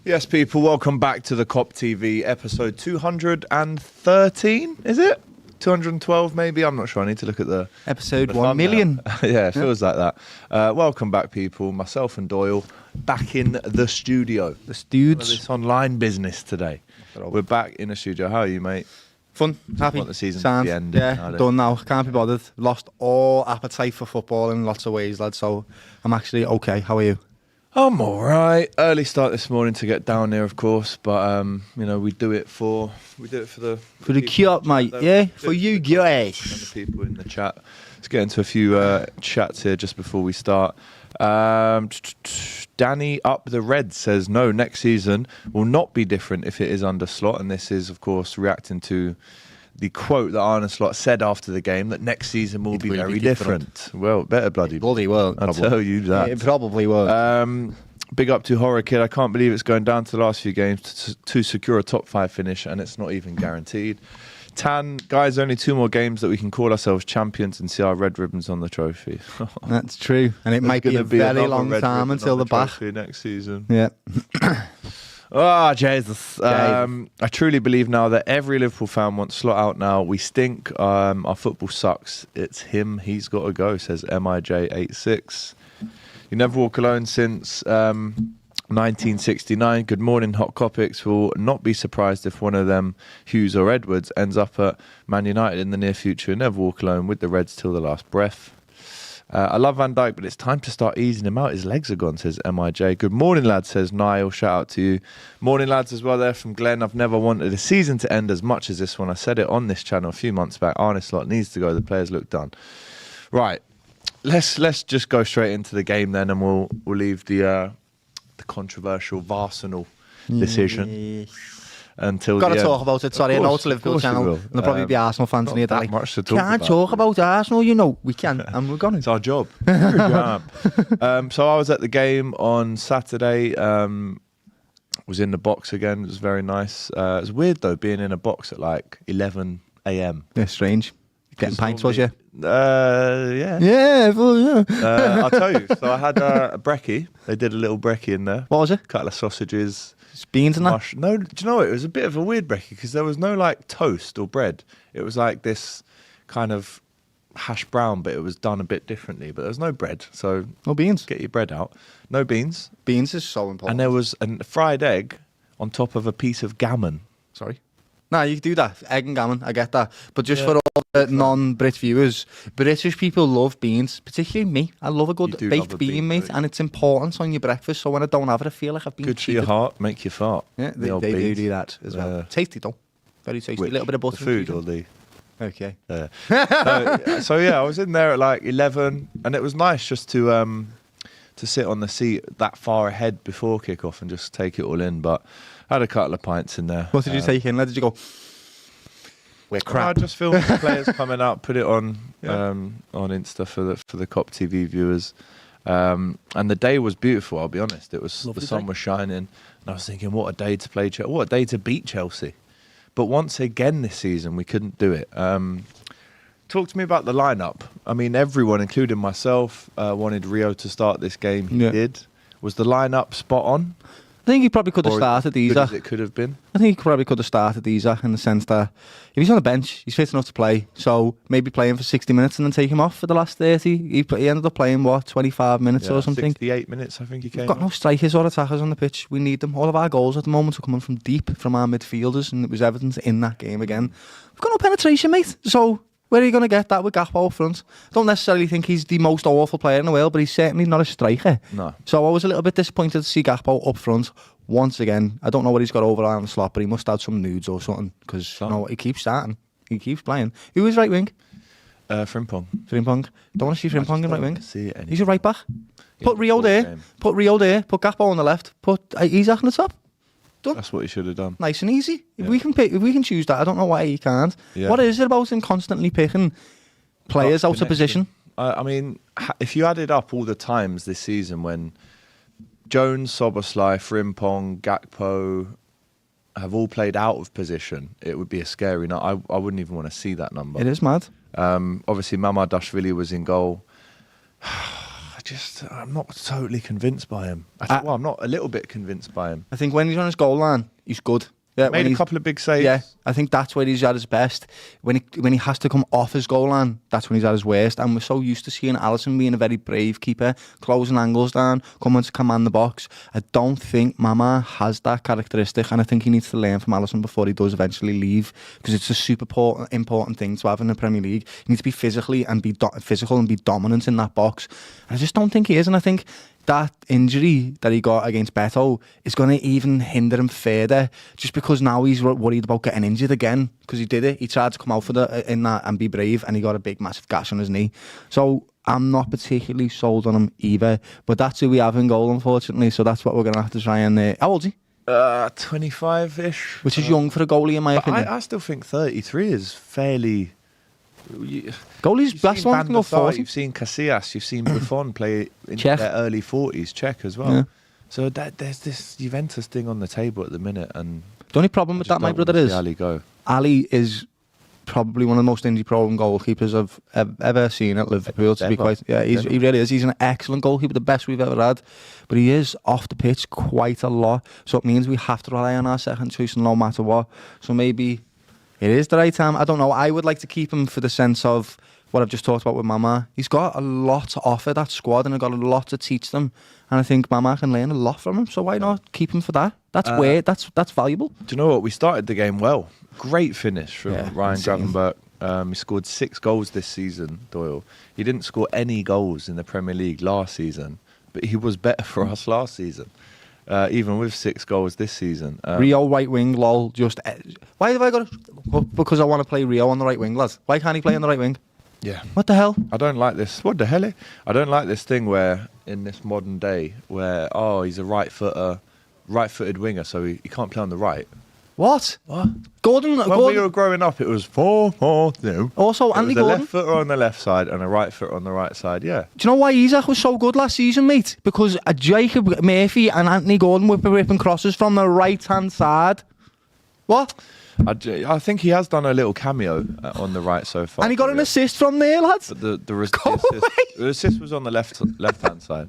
Yes, people, welcome back to the Kop TV episode 213, is it? 212 maybe? I'm not sure. I need to look at the... Episode 1 million. Yeah, it feels like that. Welcome back, people. Myself and Doyle back in the studio. The studs. This online business today. We're back in the studio. How are you, mate? Fun, happy. Want the season Sound. to end? Yeah, done now. Can't be bothered. Lost all appetite for football in lots of ways, lad. So I'm actually okay. How are you? I'm all right. Early start this morning to get down here, of course, but you know, we do it for the cute, mate. Yeah, for you guys and the people in the chat. Let's get into a few chats here just before we start. Danny Up the Red says no, next season will not be different if it is under Slot, and this is, of course, reacting to the quote that Arne Slot said after the game that next season will be very different. Well, better bloody won't. I'll tell you that. It probably won't. Big up to Horror Kid. I can't believe it's going down to the last few games to secure a top 5 finish, and it's not even guaranteed. Tan, guys, only 2 more games that we can call ourselves champions and see our red ribbons on the trophy. That's true, and it might be a very long time until the back next season. Yeah. Oh, Jesus. I truly believe now that every Liverpool fan wants Slot out now. We stink. Our football sucks. It's him. He's got to go, says MIJ86. You never walk alone since 1969. Good morning, Hot Kopics. Will not be surprised if one of them, Hughes or Edwards, ends up at Man United in the near future. Never walk alone with the Reds till the last breath. I love Van Dijk, but it's time to start easing him out. His legs are gone, says MIJ. Good morning, lads, says Niall. Shout out to you. Morning, lads, as well there from Glenn. I've never wanted a season to end as much as this one. I said it on this channel a few months back. Arne Slot needs to go. The players look done. Right. Let's just go straight into the game then, and we'll leave the controversial Arsenal decision. Until got to talk about it. Sorry, I know it's a Liverpool channel. There'll probably be Arsenal fans in here that much to talk can't about. talk about Arsenal. You know, we can, and we're gonna. It's our job. So I was at the game on Saturday. Was in the box again. It was very nice. It was weird though being in a box at like 11 a.m. Yeah, strange. Getting pints, was you? Yeah. Yeah, well, yeah. I'll tell you. So I had a brekkie. They did a little brekkie in there. What was it? Couple of sausages. Beans and that? No, do you know what? It was a bit of a weird brekkie because there was no like toast or bread. It was like this kind of hash brown, but it was done a bit differently. But there was no bread, so no beans. Get your bread out. No beans. Beans is so important. And there was a fried egg on top of a piece of gammon. Sorry. No, you can do that. Egg and gammon, I get that. But just for all the non-Brit viewers, British people love beans, particularly me. I love a good baked bean, mate, and it's important on your breakfast. So when I don't have it, I feel like I've been good cheated. For your heart, make you fart. Yeah, they do that as well. Tasty though, very tasty. A little bit of butter. The food or the... Okay. So yeah, I was in there at like 11, and it was nice just to sit on the seat that far ahead before kickoff and just take it all in. But I had a couple of pints in there. What did you take in? Where did you go? We're crap. I just filmed the players coming out, put it on Insta for the Kop TV viewers, and the day was beautiful. I'll be honest, it was the sun was shining, and I was thinking, what a day to play Chelsea, what a day to beat Chelsea. But once again this season, we couldn't do it. Talk to me about the lineup. I mean, everyone, including myself, wanted Rio to start this game. He did. Was the lineup spot on? I think he probably could have started Isak. It could have been. I think he probably could have started Isak in the sense that if he's on the bench, he's fit enough to play. So maybe play him for 60 minutes and then take him off for the last 30. He ended up playing, 25 minutes or something? 68 minutes, I think he came. We've got no strikers or attackers on the pitch. We need them. All of our goals at the moment are coming from deep, from our midfielders, and it was evident in that game again. We've got no penetration, mate. So where are you going to get that with Gakpo up front? I don't necessarily think he's the most awful player in the world, but he's certainly not a striker. No. So I was a little bit disappointed to see Gakpo up front once again. I don't know what he's got over on the slot, but he must have some nudes or something because he keeps starting. He keeps playing. Who is right wing? Frimpong. Frimpong. Don't want to see Frimpong in right wing. He's a right back. Put Rio there. Game. Put Rio there. Put Gakpo on the left. Put Isak on the top. Done. That's what he should have done. Nice and easy. If we can choose that, I don't know why he can't. Yeah. What is it about him constantly picking players out of position? I mean, if you added up all the times this season when Jones, Szoboszlai, Frimpong, Gakpo have all played out of position, it would be a scary night. I wouldn't even want to see that number. It is mad. Obviously, Mamardashvili was in goal. I'm not totally convinced by him. I'm not a little bit convinced by him. I think when he's on his goal line, he's good. Yeah, Made a couple of big saves. Yeah, I think that's where he's at his best. When he has to come off his goal line, that's when he's at his worst. And we're so used to seeing Alisson being a very brave keeper, closing angles down, coming to command the box. I don't think Mama has that characteristic, and I think he needs to learn from Alisson before he does eventually leave, because it's a super important thing to have in the Premier League. You need to be physical and be dominant in that box. And I just don't think he is, and I think that injury that he got against Beto is going to even hinder him further, just because now he's worried about getting injured again, because he did it. He tried to come out in that and be brave, and he got a big massive gash on his knee. So I'm not particularly sold on him either, but that's who we have in goal, unfortunately. So that's what we're going to have to try and... how old is he? 25-ish. Which is young for a goalie, in my opinion. I still think 33 is fairly... Goalies, best one can go 40. You've seen Casillas, you've seen Buffon play in Czech. their early 40s, Czech as well. Yeah. So there's this Juventus thing on the table at the minute, and The only problem with that, my brother, is Ali is probably one of the most injury-prone goalkeepers I've ever seen at Liverpool. To be quite, he really is. He's an excellent goalkeeper, the best we've ever had. But he is off the pitch quite a lot, so it means we have to rely on our second choice no matter what. So maybe it is the right time. I don't know. I would like to keep him for the sense of what I've just talked about with Mama. He's got a lot to offer that squad, and he's got a lot to teach them. And I think Mama can learn a lot from him. So why not keep him for that? That's valuable. Do you know what? We started the game well. Great finish from Ryan Gravenberch. He scored 6 goals this season, Doyle. He didn't score any goals in the Premier League last season, but he was better for us last season. Even with 6 goals this season. Rio right wing, lol. Why have I got because I want to play Rio on the right wing, lads. Why can't he play on the right wing? Yeah. What the hell? I don't like this. What the hell? I don't like this thing where, in this modern day, where, he's a right-footed winger, so he can't play on the right. What? When we were growing up, it was 4-4-2. Also, Andy Gordon. A left footer on the left side and a right footer on the right side, yeah. Do you know why Isaac was so good last season, mate? Because Jacob Murphy and Anthony Gordon were ripping crosses from the right-hand side. What? I think he has done a little cameo on the right so far. And he got an assist from there, lads. But the assist was on the left-hand side.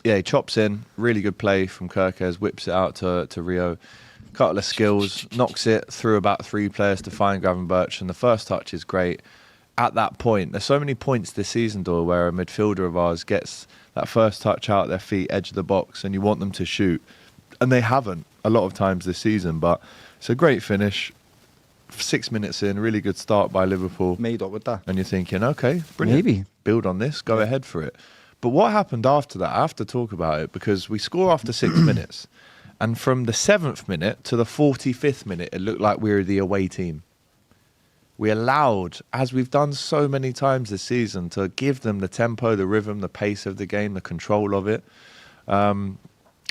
He chops in. Really good play from Kirkes. Whips it out to Rio. Couple of skills. Knocks it through about 3 players to find Gravenberch. And the first touch is great. At that point, there's so many points this season, Doyle, where a midfielder of ours gets that first touch out their feet, edge of the box, and you want them to shoot. And they haven't a lot of times this season. But it's a great finish. 6 minutes in. Really good start by Liverpool. Made up with that. And you're thinking, okay, brilliant. Maybe. Build on this. Go ahead for it. But what happened after that, I have to talk about it, because we score after 6 minutes. And from the 7th minute to the 45th minute, it looked like we were the away team. We allowed, as we've done so many times this season, to give them the tempo, the rhythm, the pace of the game, the control of it. And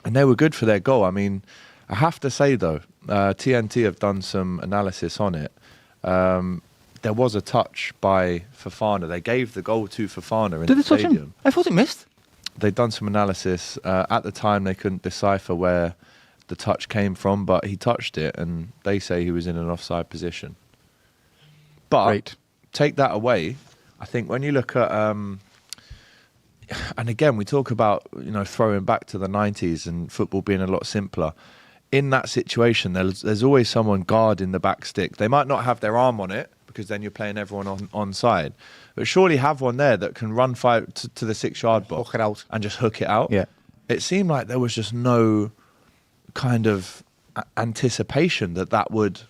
they were good for their goal. I mean, I have to say, though, TNT have done some analysis on it. There was a touch by Fofana. They gave the goal to Fofana in the stadium. Touch him? I thought it missed. They'd done some analysis. At the time, they couldn't decipher where the touch came from, but he touched it, and they say he was in an offside position. But take that away, I think when you look at... and again, we talk about throwing back to the 90s and football being a lot simpler. In that situation, there's always someone guarding the back stick. They might not have their arm on it, because then you're playing everyone on side. But surely have one there that can run 5 to the 6-yard box and just hook it out. Yeah. It seemed like there was just no kind of anticipation that would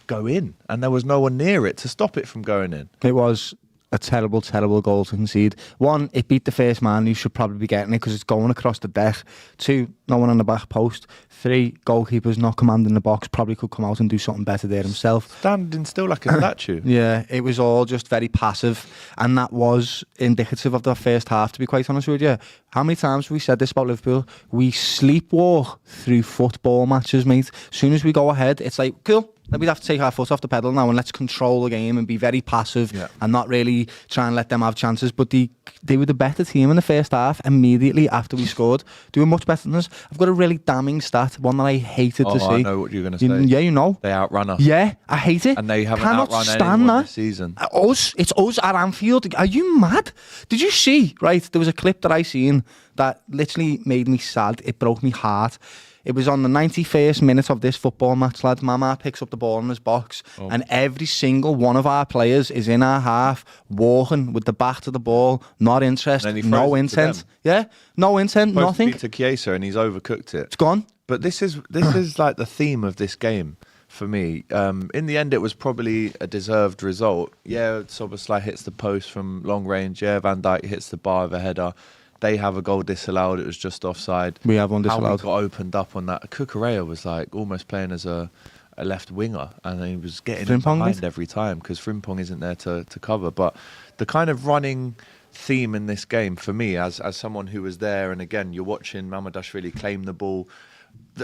go in, and there was no one near it to stop it from going in. It was a terrible, terrible goal to concede. 1, it beat the first man who should probably be getting it because it's going across the deck. 2, no one on the back post. 3, goalkeeper's not commanding the box, probably could come out and do something better there himself. Standing still like a statue. Yeah, it was all just very passive, and that was indicative of the first half, to be quite honest with you. How many times have we said this about Liverpool? We sleepwalk through football matches, mate. As soon as we go ahead, it's like, cool, we'd have to take our foot off the pedal now and let's control the game and be very passive and not really try and let them have chances. But they were the better team in the first half immediately after we scored. Doing much better than us. I've got a really damning stat, one that I hated to see. I know what you're going to say. Yeah, you know. They outrun us. Yeah, I hate it. And they haven't Cannot outrun stand anyone that. this season. It's us at Anfield. Are you mad? Did you see, right, there was a clip that I seen that literally made me sad. It broke me heart. It was on the 91st minute of this football match, lad. Mama picks up the ball in his box, and every single one of our players is in our half, walking with the back to the ball, not interested, no intent. Yeah, no intent, nothing. To Chiesa, and he's overcooked it. It's gone. But this is like the theme of this game for me. In the end, it was probably a deserved result. Yeah, Szoboszlai hits the post from long range. Yeah, Van Dijk hits the bar of a header. They have a goal disallowed. It was just offside. We have one disallowed. How we got opened up on that. Cucurella was like almost playing as a left winger, and he was getting in behind every time because Frimpong isn't there to cover. But the kind of running theme in this game for me, as someone who was there, and again, you're watching Mamardashvili claim the ball.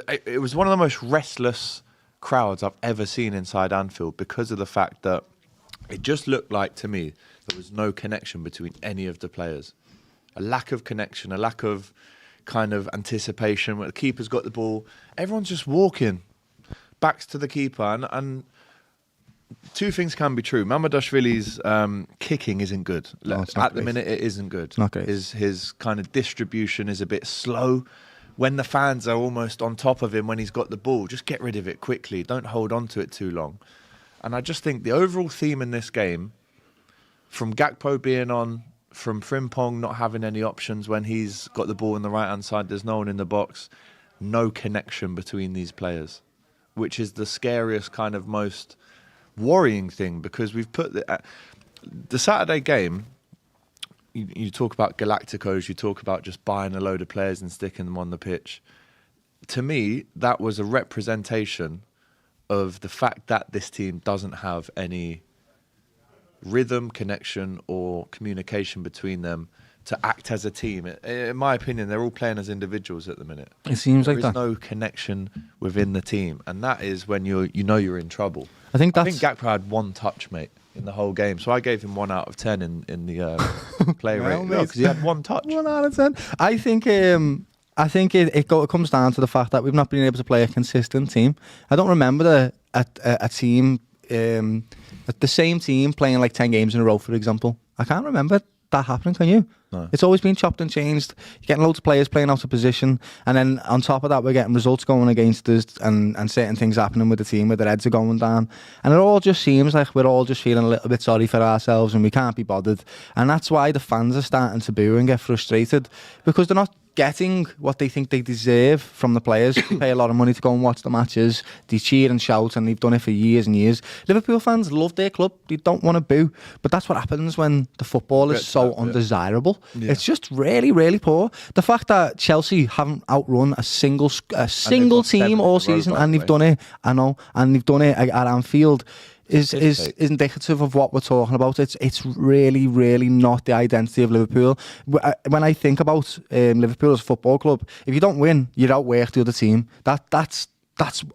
It was one of the most restless crowds I've ever seen inside Anfield because of the fact that it just looked like to me there was no connection between any of the players. A lack of connection, a lack of kind of anticipation. When the keeper's got the ball, everyone's just walking, backs to the keeper. And two things can be true. Mamardashvili's kicking isn't good. At the minute, it isn't good. Not great. His kind of distribution is a bit slow. When the fans are almost on top of him when he's got the ball, just get rid of it quickly. Don't hold on to it too long. And I just think the overall theme in this game, from Gakpo being on, from Frimpong not having any options when he's got the ball on the right-hand side, there's no one in the box, no connection between these players, which is the scariest kind of most worrying thing because we've put the Saturday game, you talk about Galacticos, you talk about just buying a load of players and sticking them on the pitch. To me, that was a representation of the fact that this team doesn't have any rhythm, connection or communication between them to act as a team. In my opinion, they're all playing as individuals at the minute. It seems like that. There is no connection within the team, and that is when you're in trouble. I think Gakpo had one touch, mate, in the whole game, so I gave him 1 out of 10 in the play rate because he had one touch. 1 out of 10. I think it comes down to the fact that we've not been able to play a consistent team. I don't remember a team. The same team playing like 10 games in a row, for example. I can't remember that happening, can you? No. It's always been chopped and changed. You're getting loads of players playing out of position, and then on top of that, we're getting results going against us and certain things happening with the team where their heads are going down. And it all just seems like we're all just feeling a little bit sorry for ourselves and we can't be bothered. And that's why the fans are starting to boo and get frustrated because they're not getting what they think they deserve from the players. They pay a lot of money to go and watch the matches. They cheer and shout, and they've done it for years and years. Liverpool fans love their club. They don't want to boo. But that's what happens when the football is so undesirable. Yeah. It's just really, really poor. The fact that Chelsea haven't outrun a single team all season, and they've done it, I know, and they've done it at Anfield, is indicative of what we're talking about. It's really, really not the identity of Liverpool. When I think about Liverpool as a football club, if you don't win, you outwork the other team. That's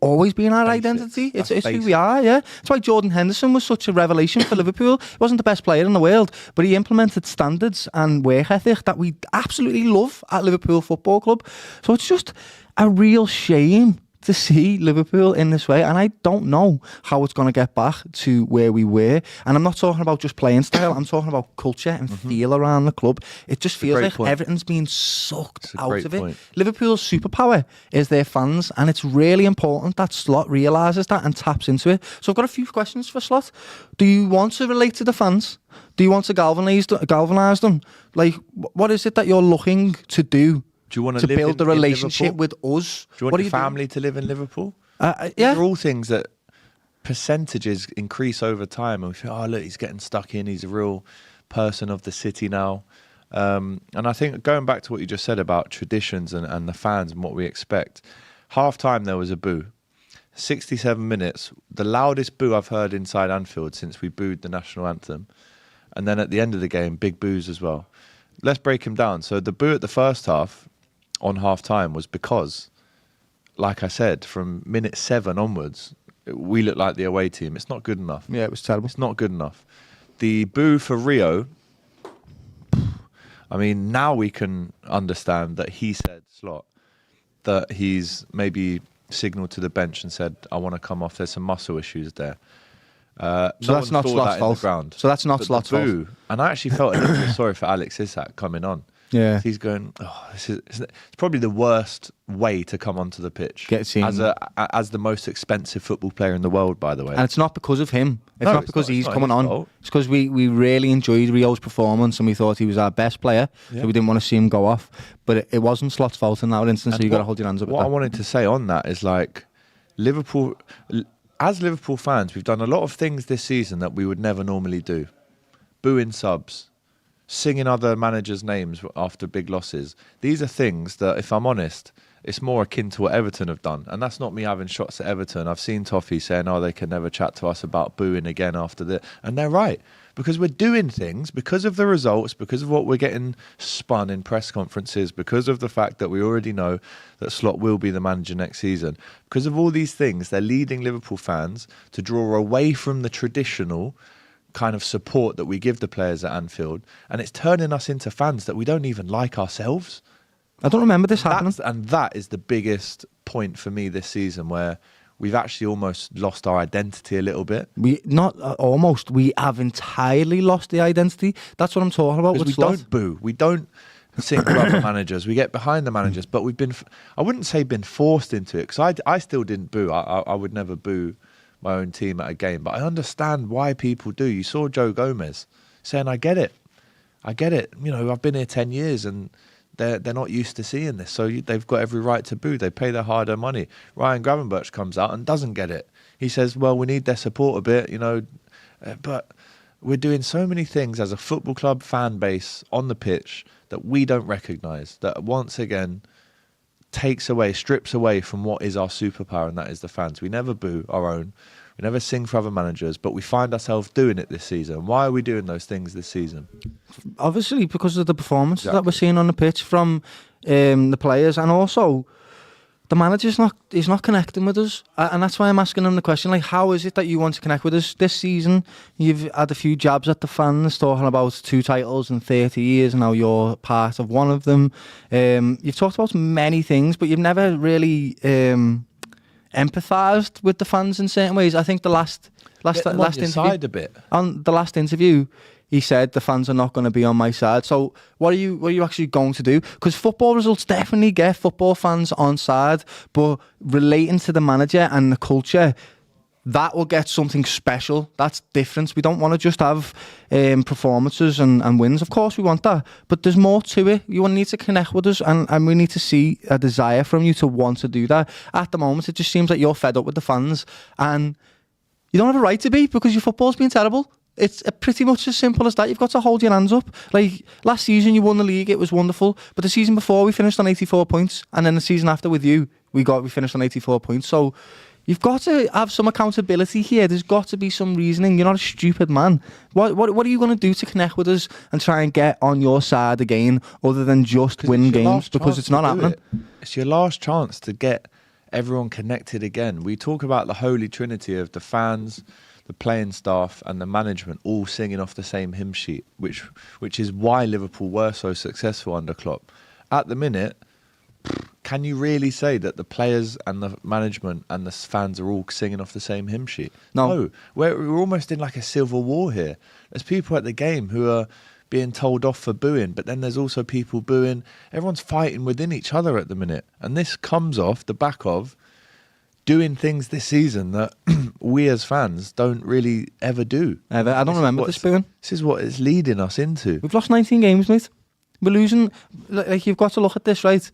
always been our identity. It's who we are, yeah. That's why Jordan Henderson was such a revelation for Liverpool. He wasn't the best player in the world, but he implemented standards and work ethic that we absolutely love at Liverpool Football Club. So it's just a real shame to see Liverpool in this way, and I don't know how it's going to get back to where we were. And I'm not talking about just playing style, I'm talking about culture and feel around the club. It just feels like everything's being sucked out of it. Liverpool's superpower is their fans, and it's really important that Slot realises that and taps into it. So I've got a few questions for Slot. Do you want to relate to the fans? Do you want to galvanise them? Like, what is it that you're looking to do? Do you want to build a relationship with us? Do you want your family to live in Liverpool? Yeah. These are all things that percentages increase over time. And we feel, oh, look, he's getting stuck in. He's a real person of the city now. And I think going back to what you just said about traditions and the fans and what we expect, half-time there was a boo. 67 minutes, the loudest boo I've heard inside Anfield since we booed the national anthem. And then at the end of the game, big boos as well. Let's break him down. So the boo at the first half, on half time, was because, like I said, from minute 7 onwards, we look like the away team. It's not good enough. Yeah, it was terrible. It's not good enough. The boo for Rio, I mean, now we can understand that he said, Slot, that he's maybe signalled to the bench and said, I want to come off. There's some muscle issues there. So that's not Slot's fault. So that's not Slot's fault. And I actually felt a little bit sorry for Alex Isak coming on. Yeah. He's going, it's probably the worst way to come onto the pitch. Get seen. As the most expensive football player in the world, by the way. And it's not because of him. It's not because he's coming on. Fault. It's because we really enjoyed Rio's performance and we thought he was our best player. Yeah. So we didn't want to see him go off. But it wasn't Slot's fault in that instance, so you've got to hold your hands up. What I wanted to say on that is like, Liverpool, as Liverpool fans, we've done a lot of things this season that we would never normally do. Booing subs. Singing other managers' names after big losses. These are things that, if I'm honest, it's more akin to what Everton have done. And that's not me having shots at Everton. I've seen Toffee saying, they can never chat to us about booing again after this. And they're right. Because we're doing things, because of the results, because of what we're getting spun in press conferences, because of the fact that we already know that Slot will be the manager next season. Because of all these things, they're leading Liverpool fans to draw away from the traditional kind of support that we give the players at Anfield, and it's turning us into fans that we don't even like ourselves. I don't remember this happening. And that is the biggest point for me this season, where we've actually almost lost our identity a little bit. We have entirely lost the identity. That's what I'm talking about. We don't boo. We don't sing for other managers. We get behind the managers, but we've been, I wouldn't say been forced into it, because I still didn't boo. I would never boo my own team at a game, but I understand why people do. You saw Joe Gomez saying, I get it. I've been here 10 years and they're not used to seeing this, so they've got every right to boo. They pay their hard-earned money. Ryan Gravenberch comes out and doesn't get it. He says, well, we need their support a bit, but we're doing so many things as a football club fan base on the pitch that we don't recognise, that once again strips away from what is our superpower, and that is the fans. We never boo our own. We never sing for other managers, but we find ourselves doing it this season. Why are we doing those things this season? Obviously, because of the performances that we're seeing on the pitch from the players, and also the manager's not connecting with us, and that's why I'm asking him the question, like, how is it that you want to connect with us this season? You've had a few jabs at the fans talking about 2 titles in 30 years, and now you're part of one of them. You've talked about many things, but you've never really empathised with the fans in certain ways. I think the last interview, a bit. On the last interview, he said the fans are not going to be on my side. So what are you actually going to do? Because football results definitely get football fans on side, but relating to the manager and the culture, that will get something special. That's different. We don't want to just have performances and wins. Of course we want that, but there's more to it. You need to connect with us, and we need to see a desire from you to want to do that. At the moment, it just seems like you're fed up with the fans, and you don't have a right to be, because your football's been terrible. It's pretty much as simple as that. You've got to hold your hands up. Like, last season you won the league, it was wonderful. But the season before we finished on 84 points. And then the season after with you, we finished on 84 points. So you've got to have some accountability here. There's got to be some reasoning. You're not a stupid man. What are you going to do to connect with us and try and get on your side again, other than just win games? Because it's not happening. It's your last chance to get everyone connected again. We talk about the holy trinity of the fans, the playing staff and the management all singing off the same hymn sheet, which is why Liverpool were so successful under Klopp. At the minute, can you really say that the players and the management and the fans are all singing off the same hymn sheet? No. We're almost in like a civil war here. There's people at the game who are being told off for booing, but then there's also people booing. Everyone's fighting within each other at the minute. And this comes off the back of doing things this season that we as fans don't really ever do. I don't remember this booing. This is what it's leading us into. We've lost 19 games, mate. We're losing. Like, you've got to look at this, right?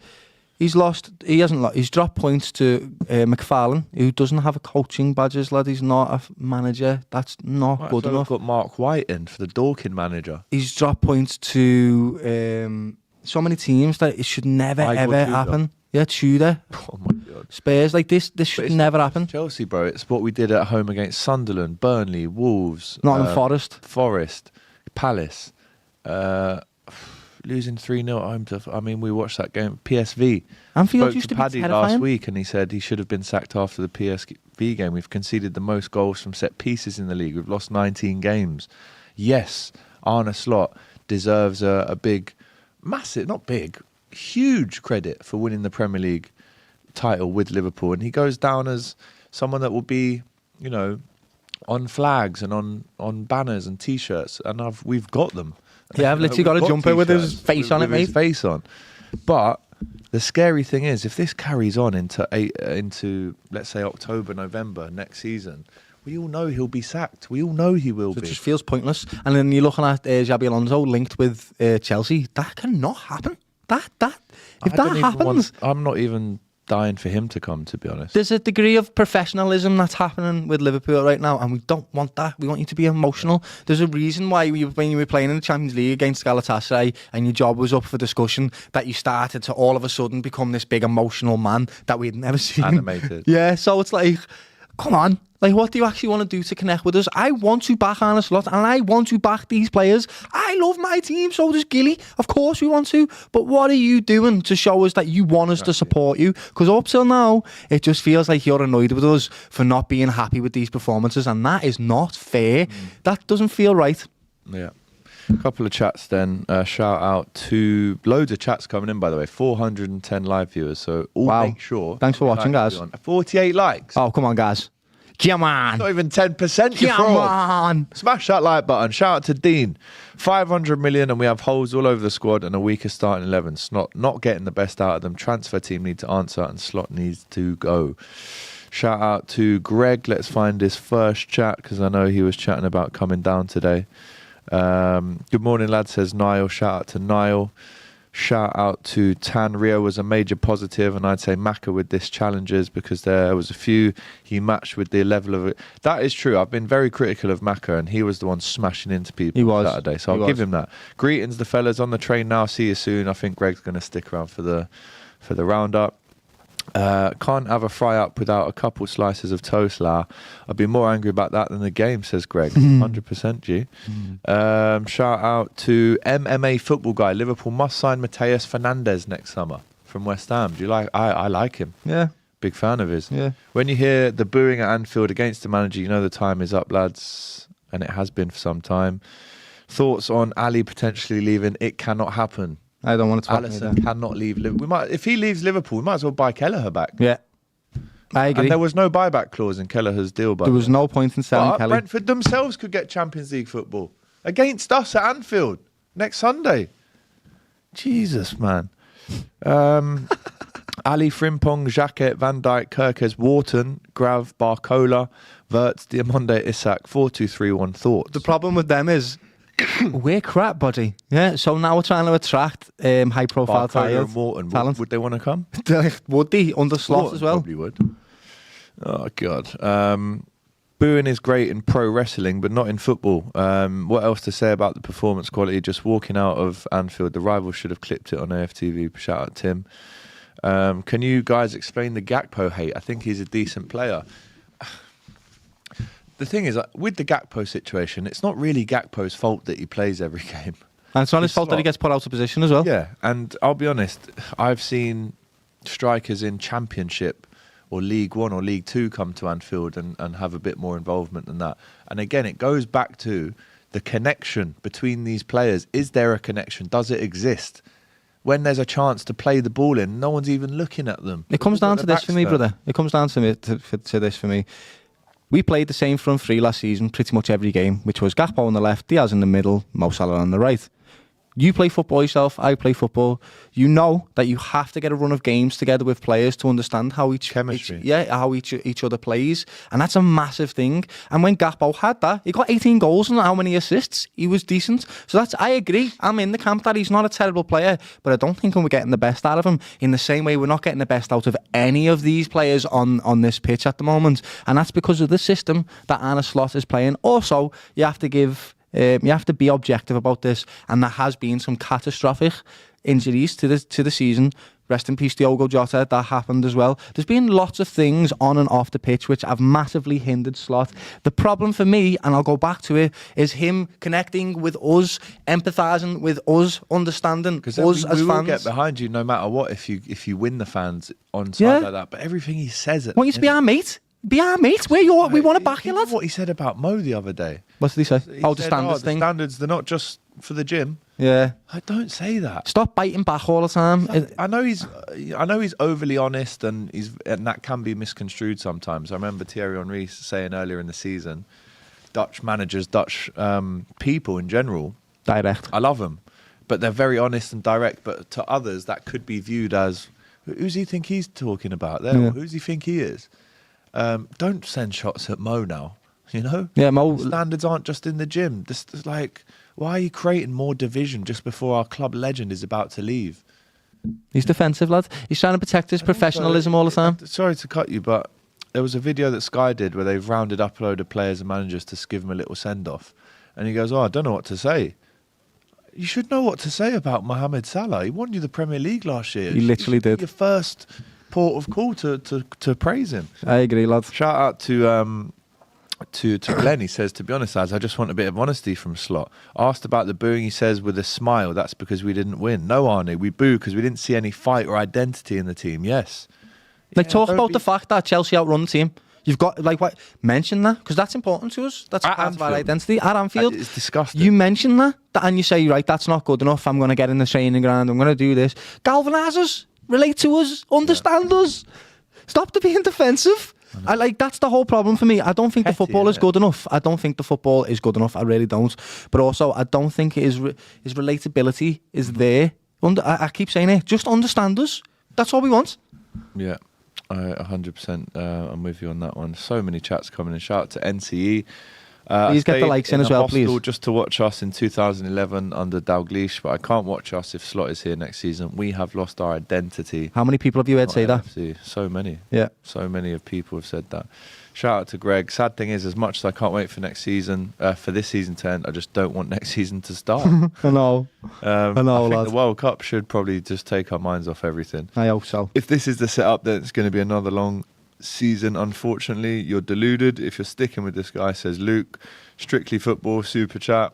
He's dropped points to McFarlane, who doesn't have a coaching badges, lad. He's not a manager. That's not good enough. We've got Mark White in for the Dorking manager. He's dropped points to so many teams that it should never ever happen. Yeah, Tudor. Oh my God. Spurs, like this should never happen. Chelsea, bro. It's what we did at home against Sunderland, Burnley, Wolves, Nottingham Forest, Palace. losing 3-0 at home to. I mean, we watched that game. PSV. Anfield Spoke used to be Paddy terrifying. last week, and he said he should have been sacked after the PSV game. We've conceded the most goals from set pieces in the league. We've lost 19 games. Yes, Arne Slot deserves a big, massive, not big, huge credit for winning the Premier League title with Liverpool, and he goes down as someone that will be, you know, on flags and on banners and T-shirts, and we've got them. Yeah, I've literally got a jumper with his face on it, mate. His face on. But the scary thing is, if this carries on into let's say October, November next season, we all know he'll be sacked. We all know he will be. It just feels pointless. And then you're looking at Xabi Alonso linked with Chelsea. That cannot happen. If that happens, I'm not even dying for him to come, to be honest. There's a degree of professionalism that's happening with Liverpool right now, and we don't want that. We want you to be emotional. There's a reason why when you were playing in the Champions League against Galatasaray and your job was up for discussion, that you started to all of a sudden become this big emotional man that we'd never seen. Animated. Yeah, so it's like, come on. Like, what do you actually want to do to connect with us? I want to back Arne Slot, and I want to back these players. I love my team, so does Gilly. Of course we want to. But what are you doing to show us that you want us to support you? Because up till now, it just feels like you're annoyed with us for not being happy with these performances, and that is not fair. That doesn't feel right. Yeah. A couple of chats then. Shout out to loads of chats coming in, by the way. 410 live viewers, so make sure. Thanks for watching, guys. 48 likes. Oh, come on, guys. Come on. Not even 10%. You're Come fraud. on. Smash that like button. Shout out to Dean. 500 million, and we have holes all over the squad and a weaker starting 11. Not getting the best out of them. Transfer team need to answer, and Slot needs to go. Shout out to Greg. Let's find his first chat, because I know he was chatting about coming down today. Good morning, lad, says Niall. Shout out to Niall. Shout out to Tan. Rio was a major positive, and I'd say Maka with this challenges, because there was a few he matched with the level of it. That is true. I've been very critical of Maka, and he was the one smashing into people on Saturday, so I'll give him that. Greetings, the fellas on the train now. See you soon. I think Greg's going to stick around for the roundup. Can't have a fry up without a couple slices of toast, la. I'd be more angry about that than the game, says Greg. 100% G. Shout out to MMA football guy. Liverpool must sign Mateus Fernandes next summer from West Ham. Do you like? I like him. Yeah. Big fan of his. Yeah. When you hear the booing at Anfield against the manager, you know the time is up, lads, and it has been for some time. Thoughts on Ali potentially leaving? It cannot happen. I don't want to talk Alisson cannot leave Liverpool. If he leaves Liverpool, we might as well buy Kelleher back. Yeah, I agree. And there was no buyback clause in Kelleher's deal. There was no point in selling Kelly. Brentford themselves could get Champions League football against us at Anfield next Sunday. Jesus, man. Ali, Frimpong, Jacquet, Van Dijk, Kirkes, Wharton, Grav, Barcola, Wirtz, Diamonde, Isak, 4-2-3-1. Thoughts? The problem with them is we're crap, buddy. Yeah, so now we're trying to attract high-profile and Wharton, talent. would they want to come? Would they? Under Slot as well? Probably would. Oh, God. Booing is great in pro wrestling, but not in football. What else to say about the performance quality? Just walking out of Anfield, the rivals should have clipped it on AFTV. Shout out Tim. Can you guys explain the Gakpo hate? I think he's a decent player. The thing is, with the Gakpo situation, it's not really Gakpo's fault that he plays every game. And it's not his fault that he gets put out of position as well. Yeah, and I'll be honest, I've seen strikers in Championship or League One or League Two come to Anfield and have a bit more involvement than that. And again, it goes back to the connection between these players. Is there a connection? Does it exist? When there's a chance to play the ball in, no one's even looking at them. It comes down to this for me, brother. It comes down to this for me. We played the same front three last season, pretty much every game, which was Gakpo on the left, Diaz in the middle, Mo Salah on the right. You play football yourself, I play football. You know that you have to get a run of games together with players to understand how each other plays, and that's a massive thing. And when Gakpo had that, he got 18 goals and how many assists? He was decent. So I agree. I'm in the camp that he's not a terrible player, but I don't think we're getting the best out of him. In the same way, we're not getting the best out of any of these players on this pitch at the moment, and that's because of the system that Arne Slot is playing. Also, you have to be objective about this, and there has been some catastrophic injuries to the season Rest in peace, Diogo Jota. That happened as well. There's been lots of things on and off the pitch which have massively hindered Slot. The problem for me, and I'll go back to it, is him connecting with us, empathising with us, understanding us as fans. We will get behind you no matter what if you win the fans on side like that. But everything he says, want you to be our mate. Be our mate. We want to back you, lad. What he said about Mo the other day. What did he say? He the said, standards thing. The standards, they're not just for the gym. Yeah. I don't say that. Stop biting back all the time. I know he's overly honest, and that can be misconstrued sometimes. I remember Thierry Henry saying earlier in the season, Dutch managers, Dutch people in general, direct. I love them, but they're very honest and direct. But to others, that could be viewed as, who's he think he's talking about there? Yeah. Who's he think he is? Don't send shots at Mo now. You know, Mo. Standards aren't just in the gym. This is like, why are you creating more division just before our club legend is about to leave? He's defensive, lad. He's trying to protect his professionalism all the time. Sorry to cut you, but there was a video that Sky did where they've rounded up a load of players and managers to give him a little send-off. And he goes, I don't know what to say. You should know what to say about Mohamed Salah. He won you the Premier League last year. He literally did. Your first port of call to praise him. I agree, lad. Shout out to Glenn. He says, to be honest, lads, I just want a bit of honesty from Slot. Asked about the booing, he says with a smile, that's because we didn't win. No, Arne, we boo because we didn't see any fight or identity in the team. Yes. Talk about the fact that Chelsea outrun the team. You've got, mention that, because that's important to us. That's part of our identity. At Anfield. It's disgusting. You mention that, and you say, right, that's not good enough. I'm going to get in the training ground. I'm going to do this. Galvanise us. Relate to us. Understand us. Stop being defensive. That's the whole problem for me. I don't think the football is good enough. I don't think the football is good enough. I really don't. But also, I don't think his relatability is there. I keep saying it. Just understand us. That's all we want. Yeah, 100%. I'm with you on that one. So many chats coming in. Shout out to NCE. Please get the likes in as well, please. Just to watch us in 2011 under Dalglish, but I can't watch us if Slot is here next season. We have lost our identity. How many people have you heard say that? So many. Yeah. So many of people have said that. Shout out to Greg. Sad thing is, as much as I can't wait for next season, for this season to end, I just don't want next season to start. I know. I think the World Cup should probably just take our minds off everything. I hope so. If this is the setup, then it's going to be another long season. Unfortunately, you're deluded if you're sticking with this guy, says Luke. Strictly Football super chat.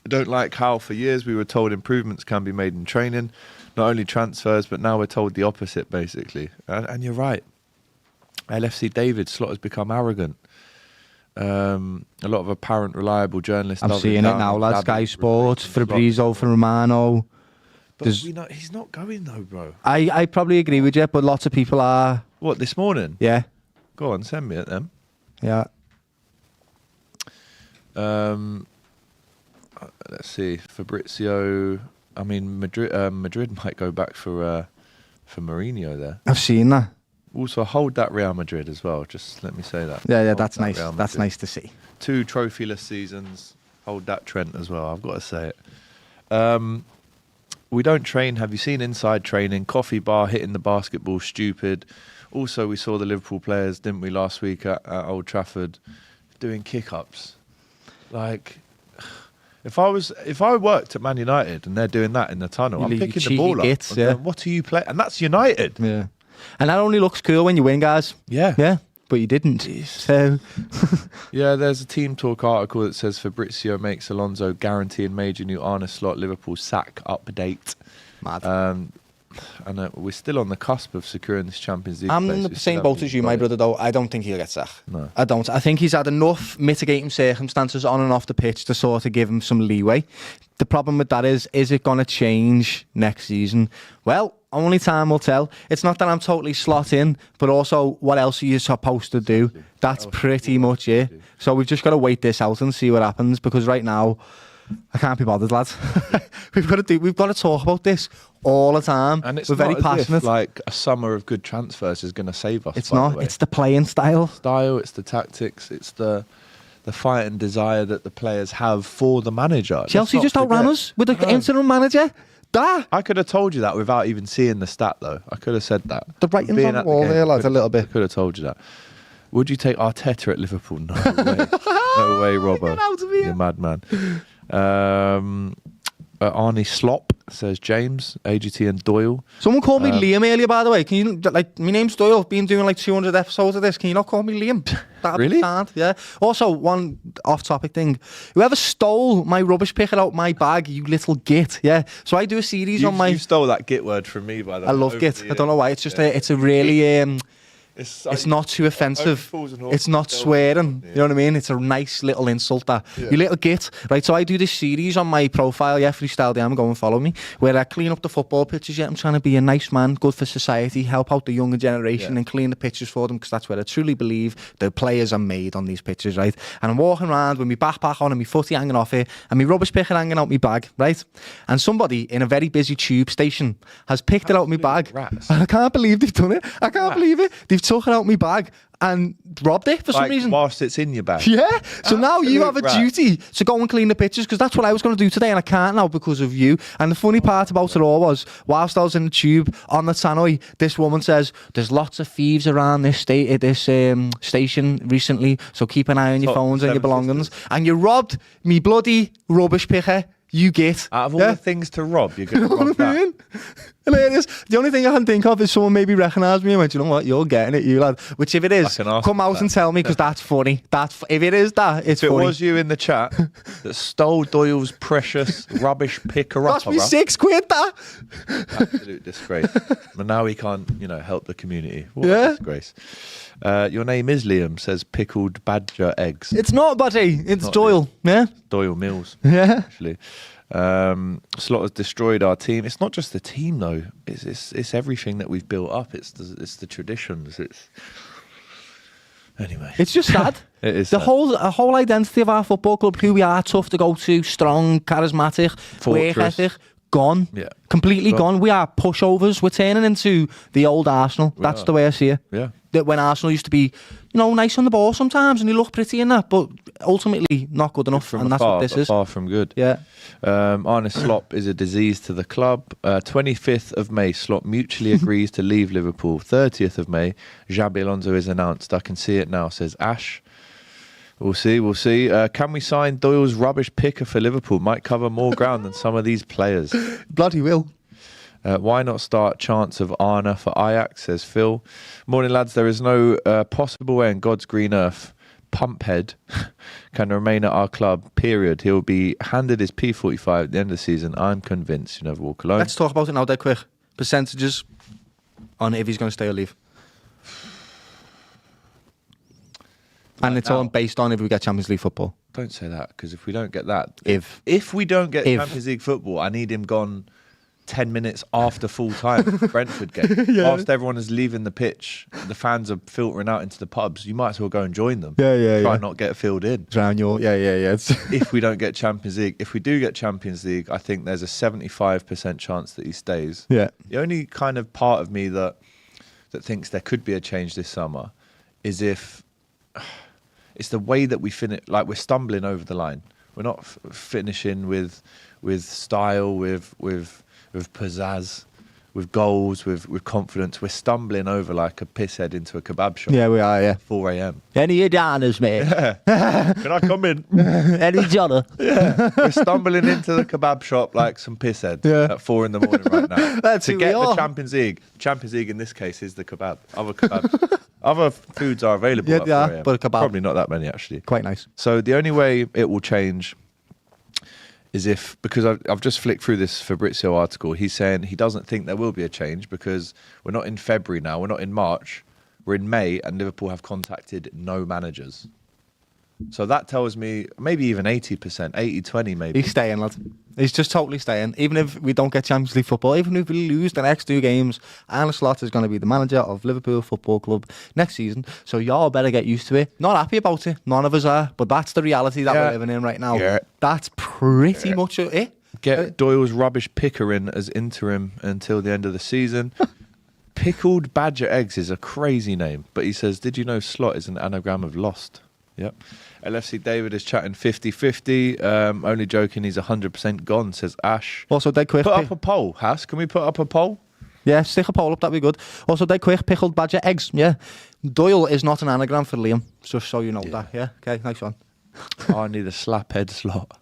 I don't like how for years we were told improvements can be made in training, not only transfers, but now we're told the opposite, basically. And you're right. LFC David, Slot has become arrogant. A lot of apparent reliable journalists. I'm seeing it now, lads. Sky Sports, Fabrizio from Romano. But he's not going though, bro. I probably agree with you, but lots of people are. What, this morning? Yeah. Go on, send me it then. Yeah. Let's see. Fabrizio. I mean, Madrid might go back for Mourinho there. I've seen that. Also, hold that Real Madrid as well. Just let me say that. Yeah, that's nice. That's nice to see. 2 trophyless seasons. Hold that Trent as well. I've got to say it. We don't train. Have you seen inside training? Coffee bar, hitting the basketball, stupid. Also, we saw the Liverpool players, didn't we, last week at Old Trafford, doing kick-ups. Like, if I worked at Man United and they're doing that in the tunnel, I'm picking the ball up. Yeah. What are you playing? And that's United. Yeah. And that only looks cool when you win, guys. Yeah. Yeah. But you didn't. So. Yeah, there's a Team Talk article that says Fabrizio makes Alonso guaranteeing major new Arne slot Liverpool sack update. Mad. And we're still on the cusp of securing this Champions League. I'm in the same boat as you, my brother, though. I don't think he'll get sacked. No. I don't. I think he's had enough mitigating circumstances on and off the pitch to sort of give him some leeway. The problem with that is it going to change next season? Well, only time will tell. It's not that I'm totally slot in, but also what else are you supposed to do? That's pretty much it. So we've just got to wait this out and see what happens, because right now, I can't be bothered, lads. We've got to talk about this all the time. And we're very passionate. If, like, a summer of good transfers is going to save us. It's not. It's the playing style. It's the tactics. It's the fight and desire that the players have for the manager. Chelsea just outran us with the interim manager. I could have told you that without even seeing the stat, though. I could have said that. The writing's on the wall there, lads, a little bit. I could have told you that. Would you take Arteta at Liverpool? No way. No way, Robbo. You're a madman. Arne Slop, says James, AGT and Doyle. Someone called me Liam earlier, by the way. Can you, like, my name's Doyle. Been doing like 200 episodes of this. Can you not call me Liam? That'd Really? be sad, yeah. Also, one off-topic thing. Whoever stole my rubbish picker out my bag, you little git, yeah. So I do a series on my... You stole that git word from me, by the way. I love git. I don't know why. It's just it's a really... It's not too offensive. It's not swearing. You know what I mean? It's a nice little insult that you little git. Right, so I do this series on my profile, Freestyle DM, go and follow me, where I clean up the football pitches. I'm trying to be a nice man, good for society, help out the younger generation and clean the pitches for them, because that's where I truly believe the players are made on these pitches, right? And I'm walking around with my backpack on and my footy hanging off it and my rubbish picker hanging out my bag, right? And somebody in a very busy tube station has picked it out of my bag. Rats. And I can't believe they've done it. I can't believe it. They've took it out my bag and robbed it for some reason. Whilst it's in your bag. Yeah. So now you have a rat. duty to go and clean the pitches, because that's what I was going to do today and I can't now because of you. And the funny part about it all was, whilst I was in the tube on the tannoy, this woman says, there's lots of thieves around this station recently, so keep an eye on your phones and your belongings. Sisters. And you robbed me bloody rubbish picker. You get. Out of all the things to rob, you're going to rob that. Hilarious. The only thing I can think of is someone maybe recognised me and went, you know what, you're getting it, you lad. Which if it is, come out and tell me, because that's funny. If it is that, it's funny. If it was you in the chat that stole Doyle's precious rubbish picker up, cost me £6, that. Absolute disgrace. But now he can't, help the community. What a disgrace. Your name is Liam, says Pickled Badger Eggs. It's not, buddy. It's not Doyle. Yeah. Doyle Mills. Yeah. Actually. Slot has destroyed our team. It's not just the team though. It's everything that we've built up. It's the traditions. Anyway. It's just sad. It is the sad. whole identity of our football club, who we are, tough to go to, strong, charismatic, work ethic, gone. Yeah. Completely gone. We are pushovers. We're turning into the old Arsenal. That's the way I see it. Yeah. That when Arsenal used to be, nice on the ball sometimes and they look pretty in that, but ultimately not good enough. And that's what this is. Far from good. Yeah. Arne Slop is a disease to the club. 25th of May, Slop mutually agrees to leave Liverpool. 30th of May, Xabi Alonso is announced. I can see it now, says Ash. We'll see. Can we sign Doyle's rubbish picker for Liverpool? Might cover more ground than some of these players. Bloody will. Why not start chants of Arne for Ajax, says Phil. Morning, lads. There is no possible way in God's green earth Pumphead can remain at our club, period. He'll be handed his P45 at the end of the season. I'm convinced. You never walk alone. Let's talk about it now, dead quick. Percentages on if he's going to stay or leave. And it's all based on if we get Champions League football. Don't say that, because if we don't get that... If we don't get Champions League football, I need him gone 10 minutes after full time Brentford game. Whilst everyone is leaving the pitch, the fans are filtering out into the pubs, you might as well go and join them. Try not get filled in. If we don't get Champions League, if we do get Champions League, I think there's a 75% chance that he stays. Yeah. The only kind of part of me that thinks there could be a change this summer is if it's the way that we finish, like we're stumbling over the line. We're not finishing with style, with pizzazz, with goals, with confidence. We're stumbling over like a pisshead into a kebab shop. Yeah, we are, 4 a.m. Any Adonis, mate? Yeah. Can I come in? Any Johnny? Yeah. We're stumbling into the kebab shop like some pisshead at 4 in the morning right now. That's to who get we the are. Champions League. Champions League in this case is the kebab. Other kebabs. Other foods are available at 4 a.m. But a kebab. Probably not that many, actually. Quite nice. So the only way it will change is because I've just flicked through this Fabrizio article. He's saying he doesn't think there will be a change because we're not in February now. We're not in March. We're in May, and Liverpool have contacted no managers. So that tells me maybe even 80%, 80-20 maybe. He's staying, lad. He's just totally staying. Even if we don't get Champions League football, even if we lose the next 2 games, Arne Slot is going to be the manager of Liverpool Football Club next season. So y'all better get used to it. Not happy about it. None of us are. But that's the reality that we're living in right now. Yeah. That's pretty much it. Get Doyle's rubbish picker in as interim until the end of the season. Pickled Badger Eggs is a crazy name. But he says, did you know Slot is an anagram of lost? Yep. LFC David is chatting 50-50. Only joking, he's 100% gone, says Ash. Also, dead quick. Put up a poll, Haas. Can we put up a poll? Yeah, stick a poll up, that'd be good. Also, dead quick, Pickled Badger Eggs. Yeah. Doyle is not an anagram for Liam, just so you know that. Yeah. Okay, nice one. I need a slap head Slot.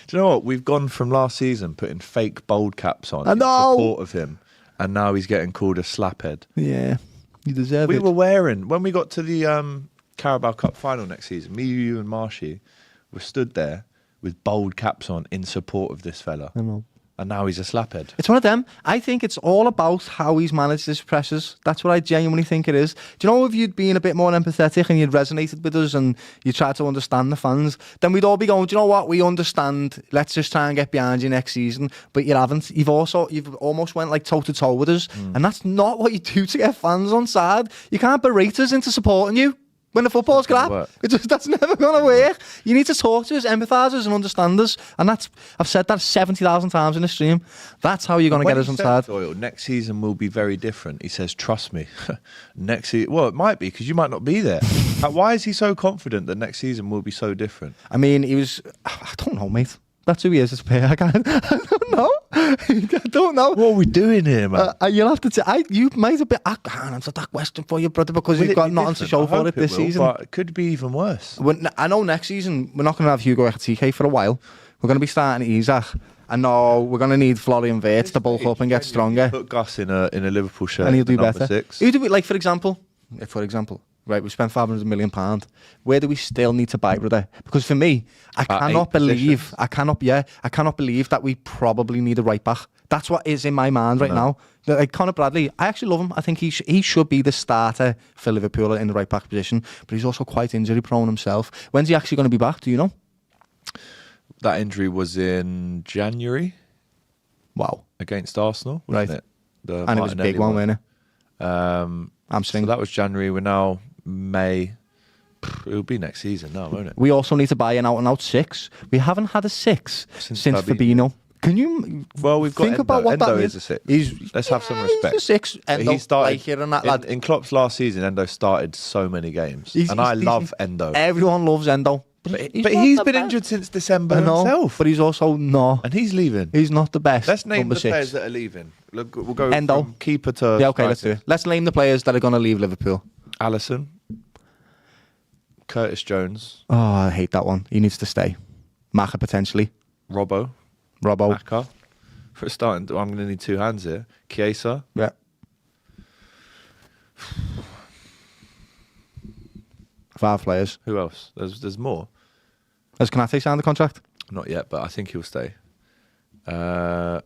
Do you know what? We've gone from last season putting fake bold caps on I in know. support of him, and now he's getting called a slaphead. Yeah, you deserve We it. were wearing, when we got to the Carabao Cup final next season, me, you and Marshy were stood there with bold caps on in support of this fella. I know. And now he's a slaphead. It's one of them. I think it's all about how he's managed his pressures. That's what I genuinely think it is. Do you know, if you'd been a bit more empathetic and you'd resonated with us and you tried to understand the fans, then we'd all be going, do you know what? We understand. Let's just try and get behind you next season. But you haven't. You've almost went like toe to toe with us. And that's not what you do to get fans on side. You can't berate us into supporting you. When the football's crap, that's never going to work. You need to talk to us, empathise us and understand us. And I've said that 70,000 times in the stream. That's how you're going to get us on side. Doyle, next season will be very different. He says, trust me. Next season, well, it might be because you might not be there. Why is he so confident that next season will be so different? I mean, I don't know, mate. That's who he is as a player. I don't know. I don't know. What are we doing here, man? You'll have to. You might have been. I can't answer that question for you, brother, because you've got nothing to show for it this season. But it could be even worse. I know next season we're not going to have Hugo AGT for a while. We're going to be starting Isaac. I know we're going to need Florian Wirtz to bulk up and get stronger. Put Gus in a Liverpool shirt, and he'll do better. 6. He'll do it, like, for example. Right, we spent £500 million. Where do we still need to buy, brother? Because for me, I cannot believe that we probably need a right back. That's what is in my mind right now. Like Conor Bradley, I actually love him. I think he should be the starter for Liverpool in the right back position, but he's also quite injury prone himself. When's he actually going to be back? Do you know? That injury was in January. Wow. Against Arsenal, wasn't it? And it was a big one, wasn't it? So that was January. We're now May. It'll be next season now, won't it? We also need to buy an out-and-out 6. We haven't had a 6 since Fabinho. Can you we've got think Endo. about what Endo that is is? a 6. Let's have some respect. He's a 6. Endo, he started like here and that lad. In Klopp's last season. Endo started so many games, and I love Endo. Everyone loves Endo, but he's been injured since December himself. But he's also not, and he's leaving. He's not the best. Let's name the 6. players that are leaving. Look, we'll go Endo. From keeper to yeah. Okay, let's do it. Let's name the players that are going to leave Liverpool. Alisson, Curtis Jones. Oh, I hate that one. He needs to stay. Maka potentially. Robbo. Maka. For starting, I'm going to need 2 hands here. Chiesa. Yeah. 5 players. Who else? There's more. Has Konate signed the contract? Not yet, but I think he'll stay. So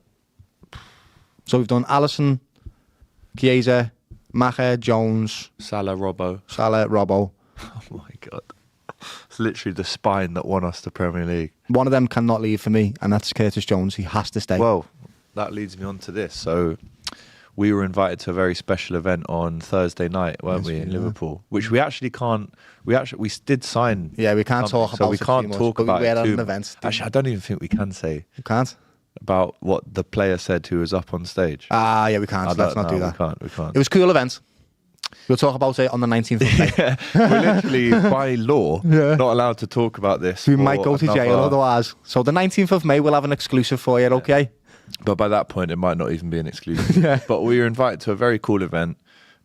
we've done Alisson, Chiesa, Maka, Jones, Salah, Robbo. Oh my God. It's literally the spine that won us the Premier League. One of them cannot leave for me, and that's Curtis Jones. He has to stay. Well, that leads me on to this. So we were invited to a very special event on Thursday night, weren't we, in Liverpool? Which we actually can't. We did sign. Yeah, we can't talk about so we it can't talk about it too an event. Actually, I don't even think we can say. You can't? About what the player said who was up on stage. Yeah, we can't. Let's not do that. We can't. It was a cool event. We'll talk about it on the 19th of May. Yeah, we're literally, by law, not allowed to talk about this. We might go to jail otherwise. So the 19th of May, we'll have an exclusive for you, okay? But by that point, it might not even be an exclusive. But we were invited to a very cool event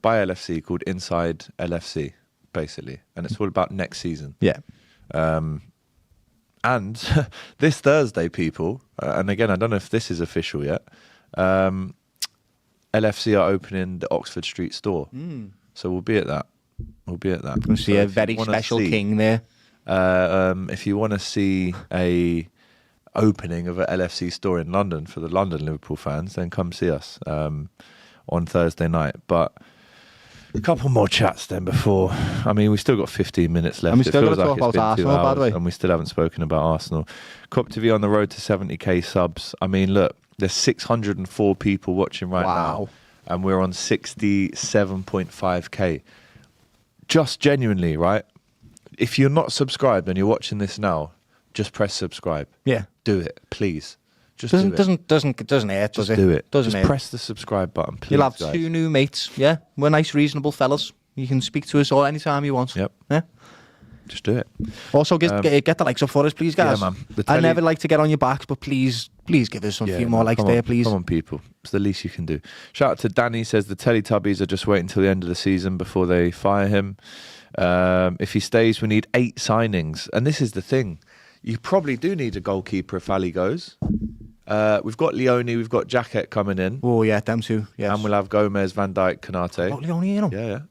by LFC called Inside LFC, basically. And it's all about next season. Yeah. And this Thursday, people, and again, I don't know if this is official yet, LFC are opening the Oxford Street store. So we'll be at that. We'll see a very special king there. If you want to see a opening of an LFC store in London for the London Liverpool fans, then come see us on Thursday night. But a couple more chats then before. I mean, we've still got 15 minutes left. And we still got to talk it's about been Arsenal, 2 by the way. and we still haven't spoken about Arsenal. Kop TV on the road to 70k subs. I mean, look, there's 604 people watching right now, and we're on 67.5k. Just genuinely, right? If you're not subscribed and you're watching this now, just press subscribe. Yeah. Do it, please. Just doesn't do it. doesn't hurt, does it? Do it. Doesn't just hurt. press the subscribe button, please. You'll have guys. 2 new mates. Yeah, we're nice, reasonable fellas. You can speak to us all anytime you want. Yep. Yeah. Just do it. Also, get the likes up for us, please, guys. Yeah, man. I never like to get on your backs, but please give us some few more likes there, please. Come on, people. It's the least you can do. Shout out to Danny, says the Teletubbies are just waiting till the end of the season before they fire him. If he stays, we need 8 signings. And this is the thing. You probably do need a goalkeeper if Ali goes. We've got Leone, we've got Jacket coming in. Oh, yeah, them two. Yes. And we'll have Gomez, Van Dijk, Konate. Oh, Leone, you know. Yeah.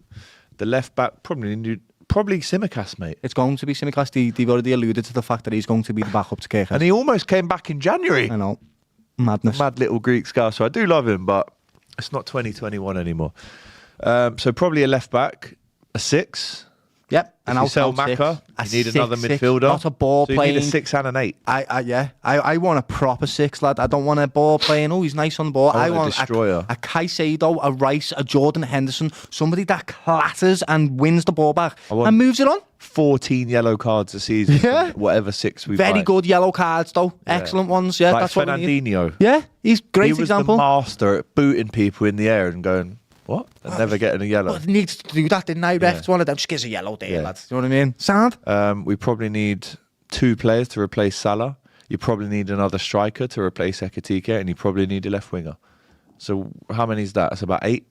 The left back, probably Tsimikas, mate. It's going to be Tsimikas. They've already alluded to the fact that he's going to be the backup to Keita. And he almost came back in January. I know. Madness. Mad little Greek Scouse. So I do love him, but it's not 2021 anymore. So probably a left back, a 6. Yep. And I'll sell Maka. You need another midfielder. Not a ball so playing. You need a 6 and an 8. I want a proper 6, lad. I don't want a ball playing. Oh, he's nice on the ball. I want a destroyer. A Caicedo, a Rice, a Jordan Henderson, somebody that clatters and wins the ball back and moves it on. 14 yellow cards a season. Yeah. Whatever 6 we Very buy. good yellow cards, though. Yeah. Excellent ones. Yeah, like that's what we need. Fernandinho. Yeah, he's great he was example. The master at booting people in the air and going, what? And never getting a yellow. But needs to do that, didn't I? Ref, one of them just gives a yellow there, lads. You know what I mean? Sound? We probably need 2 players to replace Salah. You probably need another striker to replace Ekitike, and you probably need a left winger. So how many is that? It's about 8.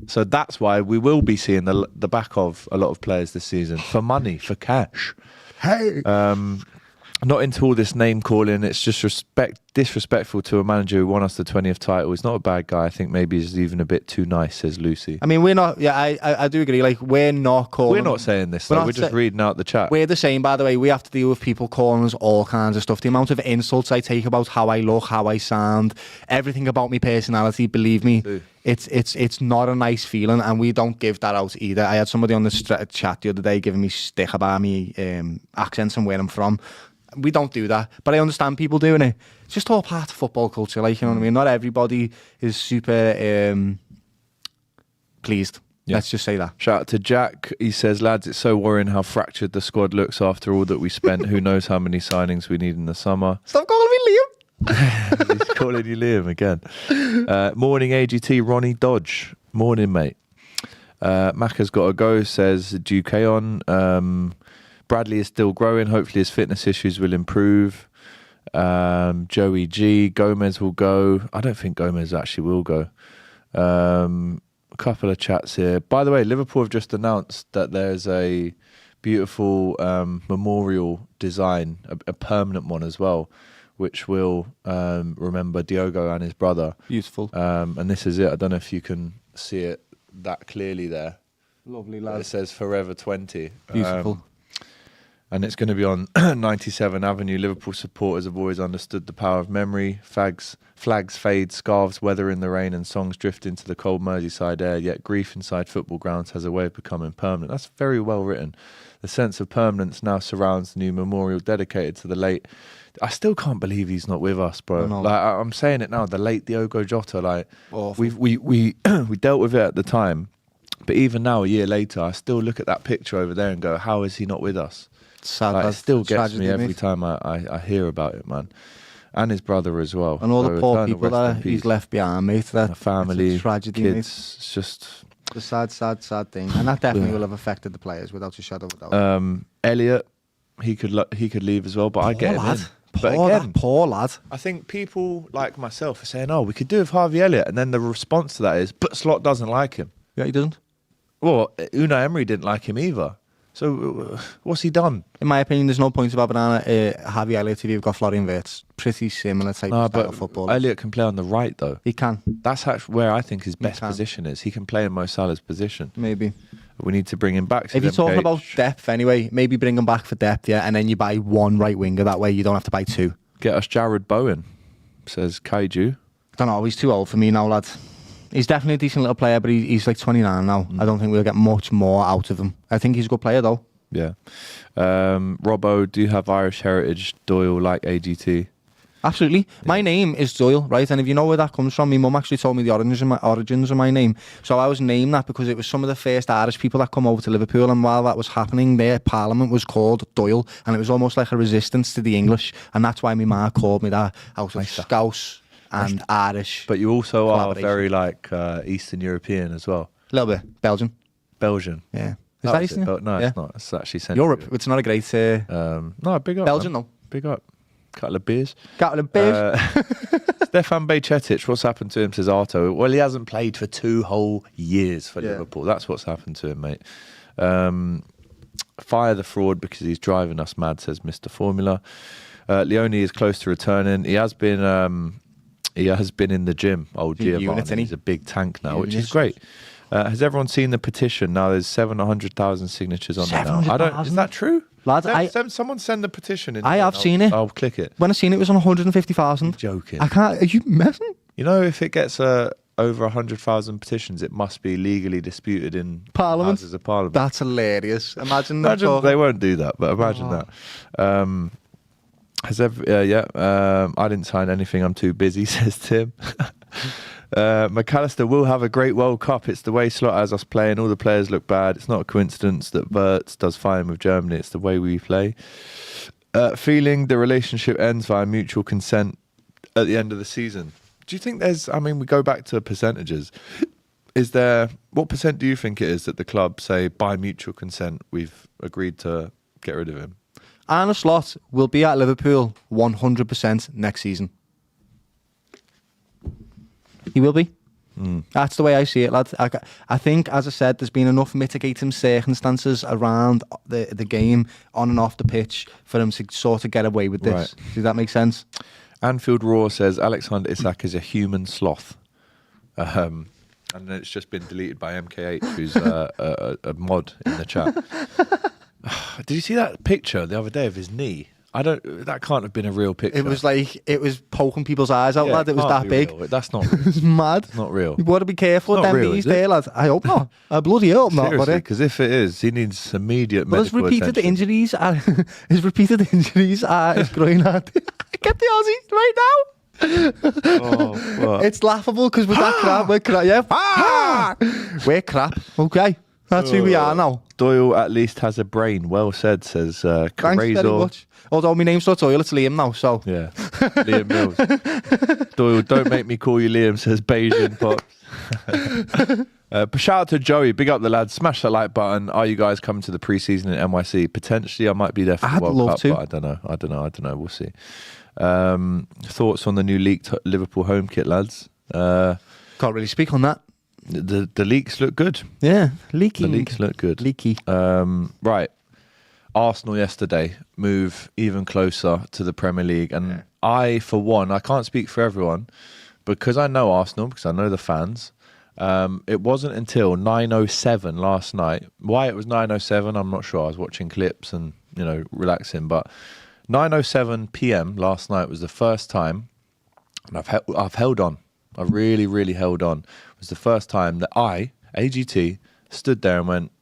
So that's why we will be seeing the back of a lot of players this season for money, for cash. Hey. Not into all this name calling. It's just disrespectful to a manager who won us the 20th title. He's not a bad guy. I think maybe he's even a bit too nice, says Lucy. I mean, we're not. Yeah, I do agree. Like, we're not calling. We're not saying this. We're just reading out the chat. We're the same, by the way. We have to deal with people calling us all kinds of stuff. The amount of insults I take about how I look, how I sound, everything about my personality. Believe me, it's not a nice feeling, and we don't give that out either. I had somebody on the chat the other day giving me stick about me accents and where I'm from. We don't do that, but I understand people doing it. It's just all part of football culture, like, you know what I mean? Not everybody is super pleased. Yeah. Let's just say that. Shout out to Jack. He says, lads, it's so worrying how fractured the squad looks after all that we spent. Who knows how many signings we need in the summer. Stop calling me Liam. He's calling you Liam again. Morning AGT, Ronnie Dodge. Morning, mate. Macca's got to go, says Duke on. Bradley is still growing. Hopefully his fitness issues will improve. Joey G. Gomez will go. I don't think Gomez actually will go. A couple of chats here. By the way, Liverpool have just announced that there's a beautiful memorial design, a permanent one as well, which will remember Diogo and his brother. Beautiful. And this is it. I don't know if you can see it that clearly there. Lovely, lad. It says Forever 20. Beautiful. And it's going to be on 97 Avenue. Liverpool supporters have always understood the power of memory. Flags fade, scarves weather in the rain, and songs drift into the cold Merseyside air. Yet grief inside football grounds has a way of becoming permanent. That's very well written. The sense of permanence now surrounds the new memorial dedicated to the late. I still can't believe he's not with us, bro. Like, I'm saying it now. The late Diogo Jota. Like, we dealt with it at the time, but even now, a year later, I still look at that picture over there and go, "How is he not with us?" Sad, like, it still gets me every time I hear about it, man. And his brother as well. And all the poor people that he's left behind, mate. That family, tragedy, kids. Mate. It's just a sad thing, and that definitely will have affected the players without a shadow of a doubt. Elliot, he could leave as well, but I get him in. Poor lad. I think people like myself are saying, "Oh, we could do with Harvey Elliott," and then the response to that is, "But Slot doesn't like him." Yeah, he doesn't. Well, Unai Emery didn't like him either. So what's he done? In my opinion, there's no point about Harvey Elliott if you've got Florian Wirtz. Pretty similar type of style of football. Elliott can play on the right, though. He can. That's where I think his best position is. He can play in Mo Salah's position. Maybe. We need to bring him back. If you're talking about depth anyway, maybe bring him back for depth, yeah, and then you buy one right winger. That way you don't have to buy 2. Get us Jared Bowen, says Kaiju. I don't know, he's too old for me now, lad. He's definitely a decent little player, but he's like 29 now. I don't think we'll get much more out of him. I think he's a good player, though. Yeah. Robbo, do you have Irish heritage? Doyle like AGT? Absolutely. Yeah. My name is Doyle, right? And if you know where that comes from, my mum actually told me the origins of my name. So I was named that because it was some of the first Irish people that come over to Liverpool, and while that was happening, their parliament was called Doyle, and it was almost like a resistance to the English, and that's why my ma called me that out of Scouse and Irish. But you also are very like Eastern European as well. A little bit. Belgian. Yeah. Is that Eastern? No, it's not. It's actually Central Europe. It's not a great... no, big up. Belgium, man. no. Big up. Couple of beers. Stefan Bajcetic, what's happened to him, says Arto? Well, he hasn't played for 2 whole years for Liverpool. That's what's happened to him, mate. Fire the fraud because he's driving us mad, says Mr. Formula. Leone is close to returning. He has been in the gym. Old Giovanni. He's a big tank now, which is great. Has everyone seen the petition? Now there's 700,000 signatures on there now. Is that true? Lads, someone send the petition in. I have seen it. I'll click it. When I seen it, it was on 150,000. Joking. I can't. Are you messing? You know, if it gets over 100,000 petitions, it must be legally disputed in Parliament. Houses of Parliament. That's hilarious. Imagine they won't do that, but imagine that. I didn't sign anything. I'm too busy, says Tim. McAllister will have a great World Cup. It's the way Slot has us playing. All the players look bad. It's not a coincidence that Wirtz does fine with Germany. It's the way we play. Feeling the relationship ends via mutual consent at the end of the season. Do you think we go back to percentages. What percent do you think it is that the club say by mutual consent we've agreed to get rid of him? Arne Slot will be at Liverpool 100% next season. He will be. That's the way I see it, lad. I think, as I said, there's been enough mitigating circumstances around the game on and off the pitch for him to sort of get away with this. Right. Does that make sense? Anfield Raw says Alexander Isak is a human sloth. And it's just been deleted by MK8, who's a mod in the chat. Did you see that picture the other day of his knee? That can't have been a real picture. It was poking people's eyes out, lad. It was that big. Real. That's not real. It's mad. It's not real. You got to be careful with them knees there, lad. I hope not. I bloody hope not, buddy. Because if it is, he needs immediate medical attention. His repeated injuries are his groin. Get the Aussie right now. It's laughable because with that crap, we're crap. Yeah. We're crap. Okay. That's who we are now. Doyle at least has a brain. Well said, says Thanks very much. Although my name's not Doyle, it's Liam now, so. Yeah, Liam Mills. Doyle, don't make me call you Liam, says Beijing Pops. Shout out to Joey, big up the lads. Smash that like button. Are you guys coming to the pre-season in NYC? Potentially, I might be there for the World Cup, but I don't know. We'll see. Thoughts on the new leaked Liverpool home kit, lads? Can't really speak on that. The leaks look good. Yeah, leaky. The leaks look good. Leaky. Right. Arsenal yesterday move even closer to the Premier League. And I, for one, I can't speak for everyone, because I know Arsenal, because I know the fans. It wasn't until 9:07 last night. Why it was 9:07, I'm not sure. I was watching clips and, relaxing. But 9:07 p.m. last night was the first time, and I've held on. I really, really held on. It was the first time that I, AGT, stood there and went,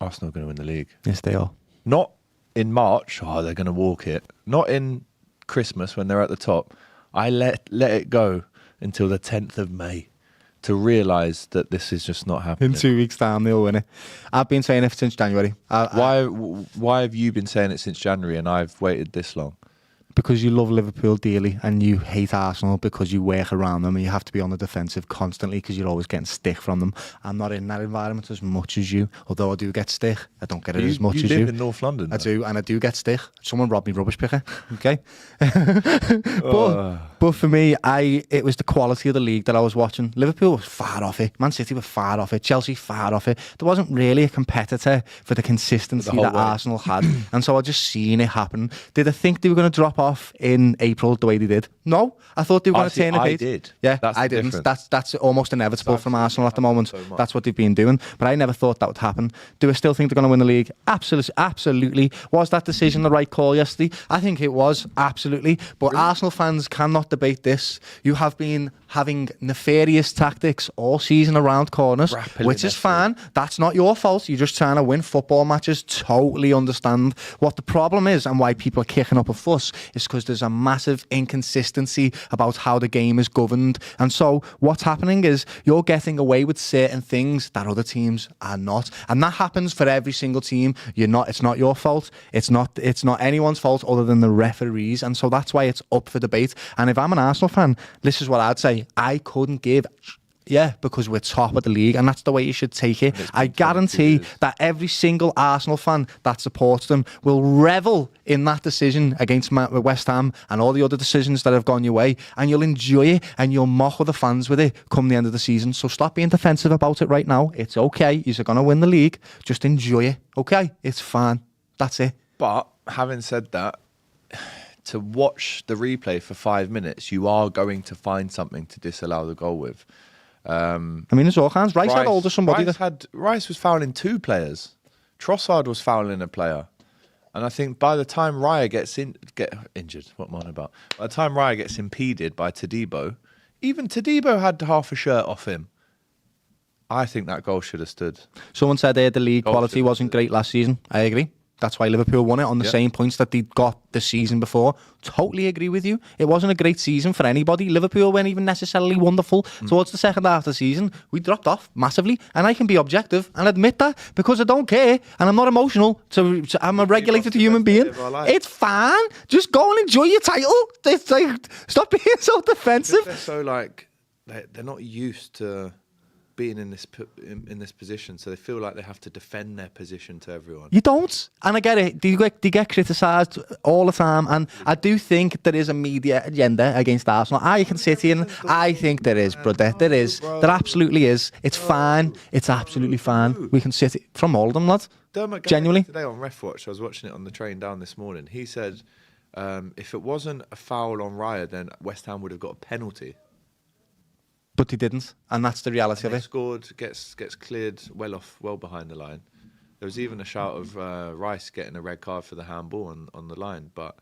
Arsenal are going to win the league. Yes, they are. Not in March, they're going to walk it. Not in Christmas when they're at the top. I let it go until the 10th of May to realise that this is just not happening. In 2 weeks' time, they'll win it. I've been saying it since January. Why have you been saying it since January and I've waited this long? Because you love Liverpool dearly and you hate Arsenal because you work around them and you have to be on the defensive constantly because you're always getting stick from them. I'm not in that environment as much as you, although I do get stick. I don't get it as much as you. You live in North London, I do, and I do get stick. Someone robbed me rubbish picker, okay? But for me, it was the quality of the league that I was watching. Liverpool was far off it. Man City were far off it. Chelsea far off it. There wasn't really a competitor for the consistency that Arsenal had. And so I just seen it happen. Did I think they were going to drop off in April the way they did? No. I thought they were going to turn a page. I did. Yeah, I didn't. That's almost inevitable from Arsenal at the moment. That's what they've been doing. But I never thought that would happen. Do I still think they're going to win the league? Absolutely. Was that decision the right call yesterday? I think it was, absolutely. But really? Arsenal fans cannot debate this. You have been having nefarious tactics all season around corners, which is fine. That's not your fault. You're just trying to win football matches. Totally understand. What the problem is and why people are kicking up a fuss is because there's a massive inconsistency about how the game is governed. And so what's happening is you're getting away with certain things that other teams are not. And that happens for every single team. It's not your fault. It's not anyone's fault other than the referees. And so that's why it's up for debate. And if I'm an Arsenal fan, this is what I'd say. I couldn't give Yeah, because we're top of the league, and that's the way you should take it. I guarantee that every single Arsenal fan that supports them will revel in that decision against West Ham and all the other decisions that have gone your way, and you'll enjoy it, and you'll mock with the fans with it come the end of the season. So stop being defensive about it right now. It's okay. You're going to win the league. Just enjoy it. Okay? It's fine. That's it. But having said that, to watch the replay for 5 minutes, you are going to find something to disallow the goal with. I mean, it's all hands. Rice had older somebody. Rice was fouling 2 players. Trossard was fouling a player. And I think by the time Raya gets injured, what am I on about? By the time Raya gets impeded by Todibo, even Todibo had half a shirt off him. I think that goal should have stood. Someone said the league quality wasn't great last season. I agree. That's why Liverpool won it on the same points that they got the season before. Totally agree with you. It wasn't a great season for anybody. Liverpool weren't even necessarily wonderful. Towards the second half of the season, we dropped off massively. And I can be objective and admit that because I don't care and I'm not emotional. I'm a regulated human being. It's fine. Just go and enjoy your title. It's like, stop being so defensive. They're so like, they're not used to being in this position, so they feel like they have to defend their position to everyone. You don't, and I get it. They get criticised all the time, and I do think there is a media agenda against Arsenal. I can sit here and I think there is, brother. There is. There absolutely is. It's fine. It's absolutely fine. We can sit from all of them, lads. Genuinely. Today on Ref Watch, I was watching it on the train down this morning. He said, if it wasn't a foul on Raya, then West Ham would have got a penalty. But he didn't, and that's the reality of it. Scored, gets cleared well behind the line. There was even a shout of Rice getting a red card for the handball on the line. But,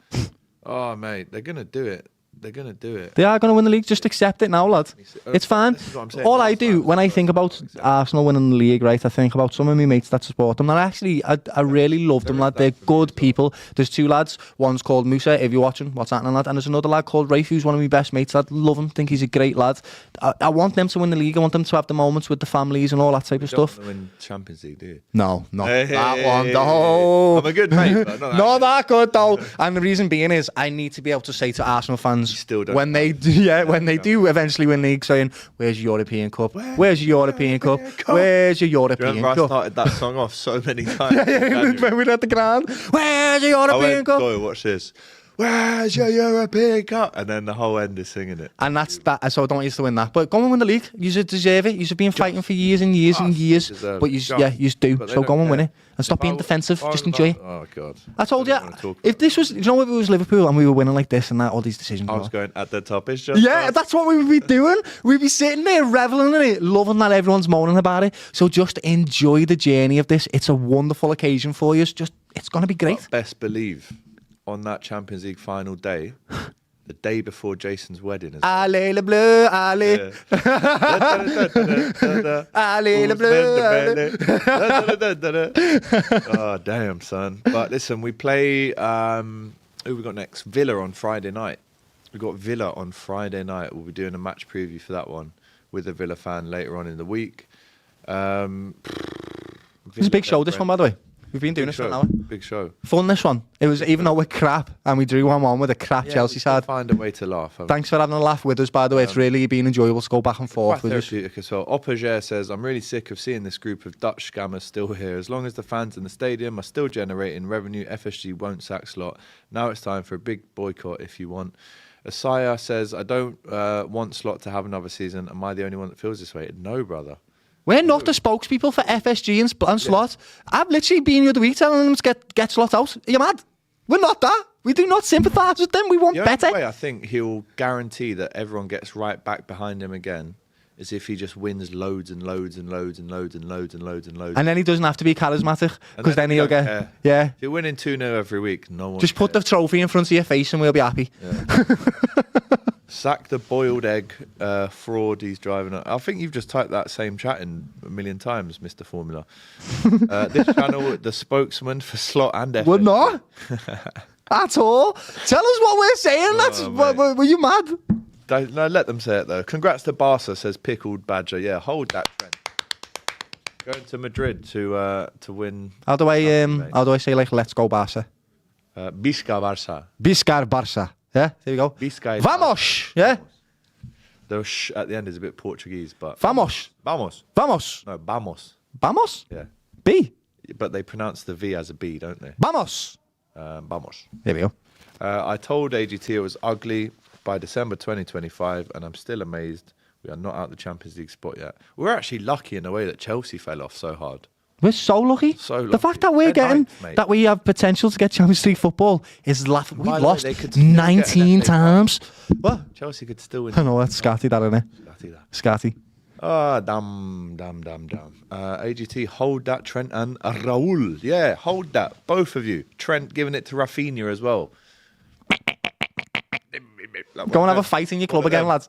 oh, mate, they're going to do it. They're going to do it. They are going to win the league. Just accept it now, lad. It's fine. All I do when I think about Arsenal winning the league, right, I think about some of my mates that support them. And I really love them, lad. They're good people. There's 2 lads. One's called Musa, if you're watching. What's happening, lad? And there's another lad called Rafe, who's one of my best mates. I love him. Think he's a great lad. I want them to win the league. I want them to have the moments with the families and all that type of stuff. You don't want to win Champions League, do you? No, not that one. No. I'm a good mate, but not that good, though. And the reason being is I need to be able to say to Arsenal fans when they do eventually win league, saying, "Where's your European Cup? Where's your European Cup? Where's your European Cup?" I started that song off so many times. When we were at the ground, "Where's your European Cup?" Go watch this. Where's your European Cup? And then the whole end is singing it. And that's that. So I don't want you to win that. But go and win the league. You deserve it. You've been fighting for years and years and years. But you do. So go and win it. And stop being defensive. Just enjoy it. Oh, God. I told you, if this was, if it was Liverpool and we were winning like this and that, all these decisions. I was going at the top. It's just that's what we would be doing. We'd be sitting there reveling in it, loving that everyone's moaning about it. So just enjoy the journey of this. It's a wonderful occasion for you. It's going to be great. But best believe, on that Champions League final day, the day before Jason's wedding. Allez le bleu, allez. Allez le bleu. Oh, damn, son. But listen, we play, who we got next? Villa on Friday night. We got Villa on Friday night. We'll be doing a match preview for that one with a Villa fan later on in the week. It's a big show, this one, by the way. We've been doing this for an hour. Big show. Fun, this one. It was, even though we're crap, and we drew 1-1 with a crap Chelsea side. Find a way to laugh. Thanks for having a laugh with us, by the way. It's really been enjoyable to go back and forth with us. As well. Opagere says, I'm really sick of seeing this group of Dutch scammers still here. As long as the fans in the stadium are still generating revenue, FSG won't sack Slot. Now it's time for a big boycott if you want. Asaya says, I don't want Slot to have another season. Am I the only one that feels this way? No, brother. We're not the spokespeople for FSG and Slot. I've literally been here the week telling them to get Slot out. Are you mad? We're not that. We do not sympathise with them. We want better. The only way I think he'll guarantee that everyone gets right back behind him again is if he just wins loads and loads and loads and loads and loads and loads and loads. And then he doesn't have to be charismatic, because then he'll get... Care. Yeah. If you're winning 2-0 every week, no one just put the trophy in front of your face and we'll be happy. Yeah. Sack the boiled egg fraud he's driving. I think you've just typed that same chat in a million times, Mr. Formula. This channel, the spokesman for Slot and FSG. We're not. At all. Tell us what we're saying. Were you mad? No, let them say it, though. Congrats to Barca, says Pickled Badger. Yeah, hold that trend. Going to Madrid to win. How do I say, like, let's go Barca? Visca Barca. Visca Barca. Yeah, there we go. Visca. Vamos! Yeah. The sh at the end is a bit Portuguese, but Vamos. Vamos. Vamos. No, vamos. Vamos. Yeah. B. But they pronounce the V as a B, don't they? Vamos. Vamos. There we go. I told AGT it was ugly by December 2025, and I'm still amazed we are not out the Champions League spot yet. We're actually lucky in a way that Chelsea fell off so hard. We're so lucky. So lucky. The fact that we're They're getting, ninth, mate. that we have potential to get Champions League football is laughing. We've By the way, lost they could still get an 19 FA Cup. times. What? Chelsea could still win. I know, that's scatty, that, isn't it? Scatty. Ah, damn. AGT, hold that, Trent and Raul. Yeah, hold that. Both of you. Trent giving it to Rafinha as well. Go and have a fight in your club again, lads.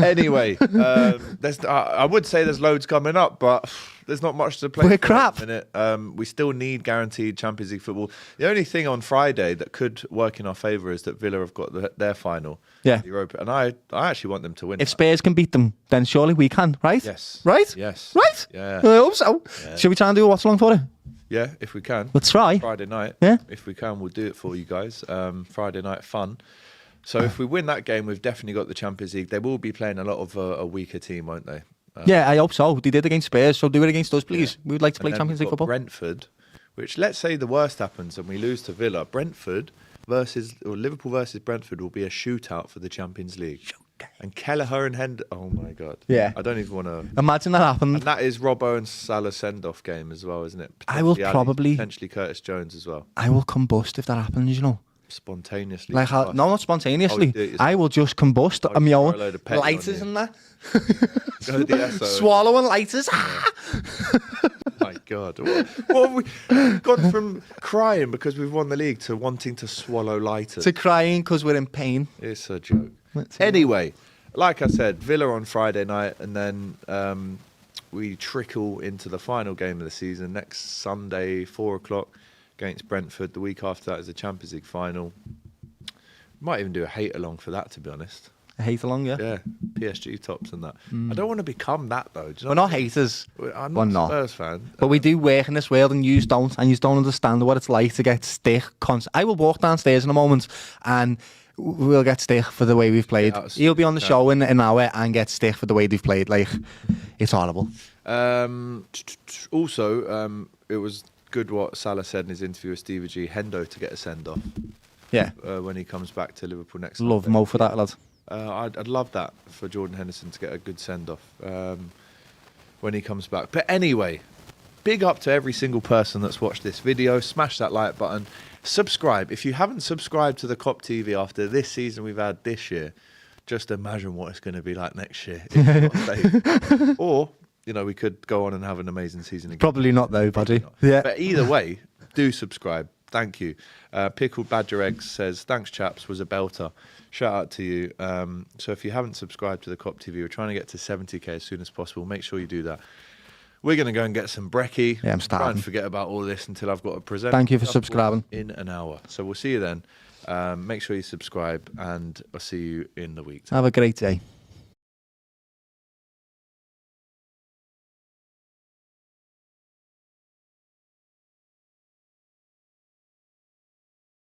Anyway, I would say there's loads coming up, but there's not much to play. We're for crap. at the minute. We still need guaranteed Champions League football. The only thing on Friday that could work in our favour is that Villa have got their final. Yeah. Europa, and I actually want them to win. If that. Spurs can beat them, then surely we can, right? Yes. Right? Yes. Right? Yeah. I hope so. Yeah. Should we try and do a watch along for it? Yeah, if we can. We'll try. Friday night. Yeah. If we can, we'll do it for you guys. Friday night fun. So if we win that game, we've definitely got the Champions League. They will be playing a lot of a weaker team, won't they? Yeah, I hope so. They did against Spurs, so do it against us, please. Yeah. We would like to And play then Champions we've League got football. Brentford, which let's say the worst happens and we lose to Villa. Liverpool versus Brentford will be a shootout for the Champions League. And Kelleher and oh my God. Yeah. I don't even want to. Imagine that happened. And that is Robbo and Salah's send-off game as well, isn't it? I will Potentially probably- potentially Curtis Jones as well. I will combust if that happens, you know. Spontaneously. Like, no, not spontaneously. Oh, you do it yourself. I will just combust on my just own. throw a load of petrol on Lighters you. and that. Go the SO. Swallowing lighters. My God. What have we gone from crying because we've won the league to wanting to swallow lighters? To crying because we're in pain. It's a joke. Let's see. Anyway, like I said, Villa on Friday night, and then we trickle into the final game of the season next Sunday, 4 o'clock against Brentford. The week after that is the Champions League final. Might even do a hate along for that, to be honest. I hate along, yeah. Yeah, PSG tops and that. I don't want to become that though. Do you know We're not haters. I'm We're not not. a Spurs fan. But we do work in this world and you don't understand what it's like to get stick. I will walk downstairs in a moment and we'll get stick for the way we've played. Yeah, He'll be on the show in an hour and get stick for the way they've played. Like, it's horrible. Also, it was good what Salah said in his interview with Stevie G. Hendo to get a send-off Yeah. when he comes back to Liverpool next Love Sunday. Mo for that, lad. I'd love that for Jordan Henderson to get a good send-off when he comes back. But anyway, big up to every single person that's watched this video. Smash that like button. Subscribe. If you haven't subscribed to the Kop TV after this season we've had this year, just imagine what it's going to be like next year. If not stayed. Or, you know, we could go on and have an amazing season again. Probably not though, buddy. Not. Yeah. But either way, do subscribe. Thank you. Pickled Badger Eggs says, thanks chaps, was a belter. Shout out to you. So if you haven't subscribed to the Kop TV, we're trying to get to 70k as soon as possible. Make sure you do that. We're going to go and get some brekkie. Yeah, I'm Try starving. and forget about all this until I've got to present. Thank you for stuff subscribing. in an hour. So we'll see you then. Make sure you subscribe and I'll see you in the week. Have a great day.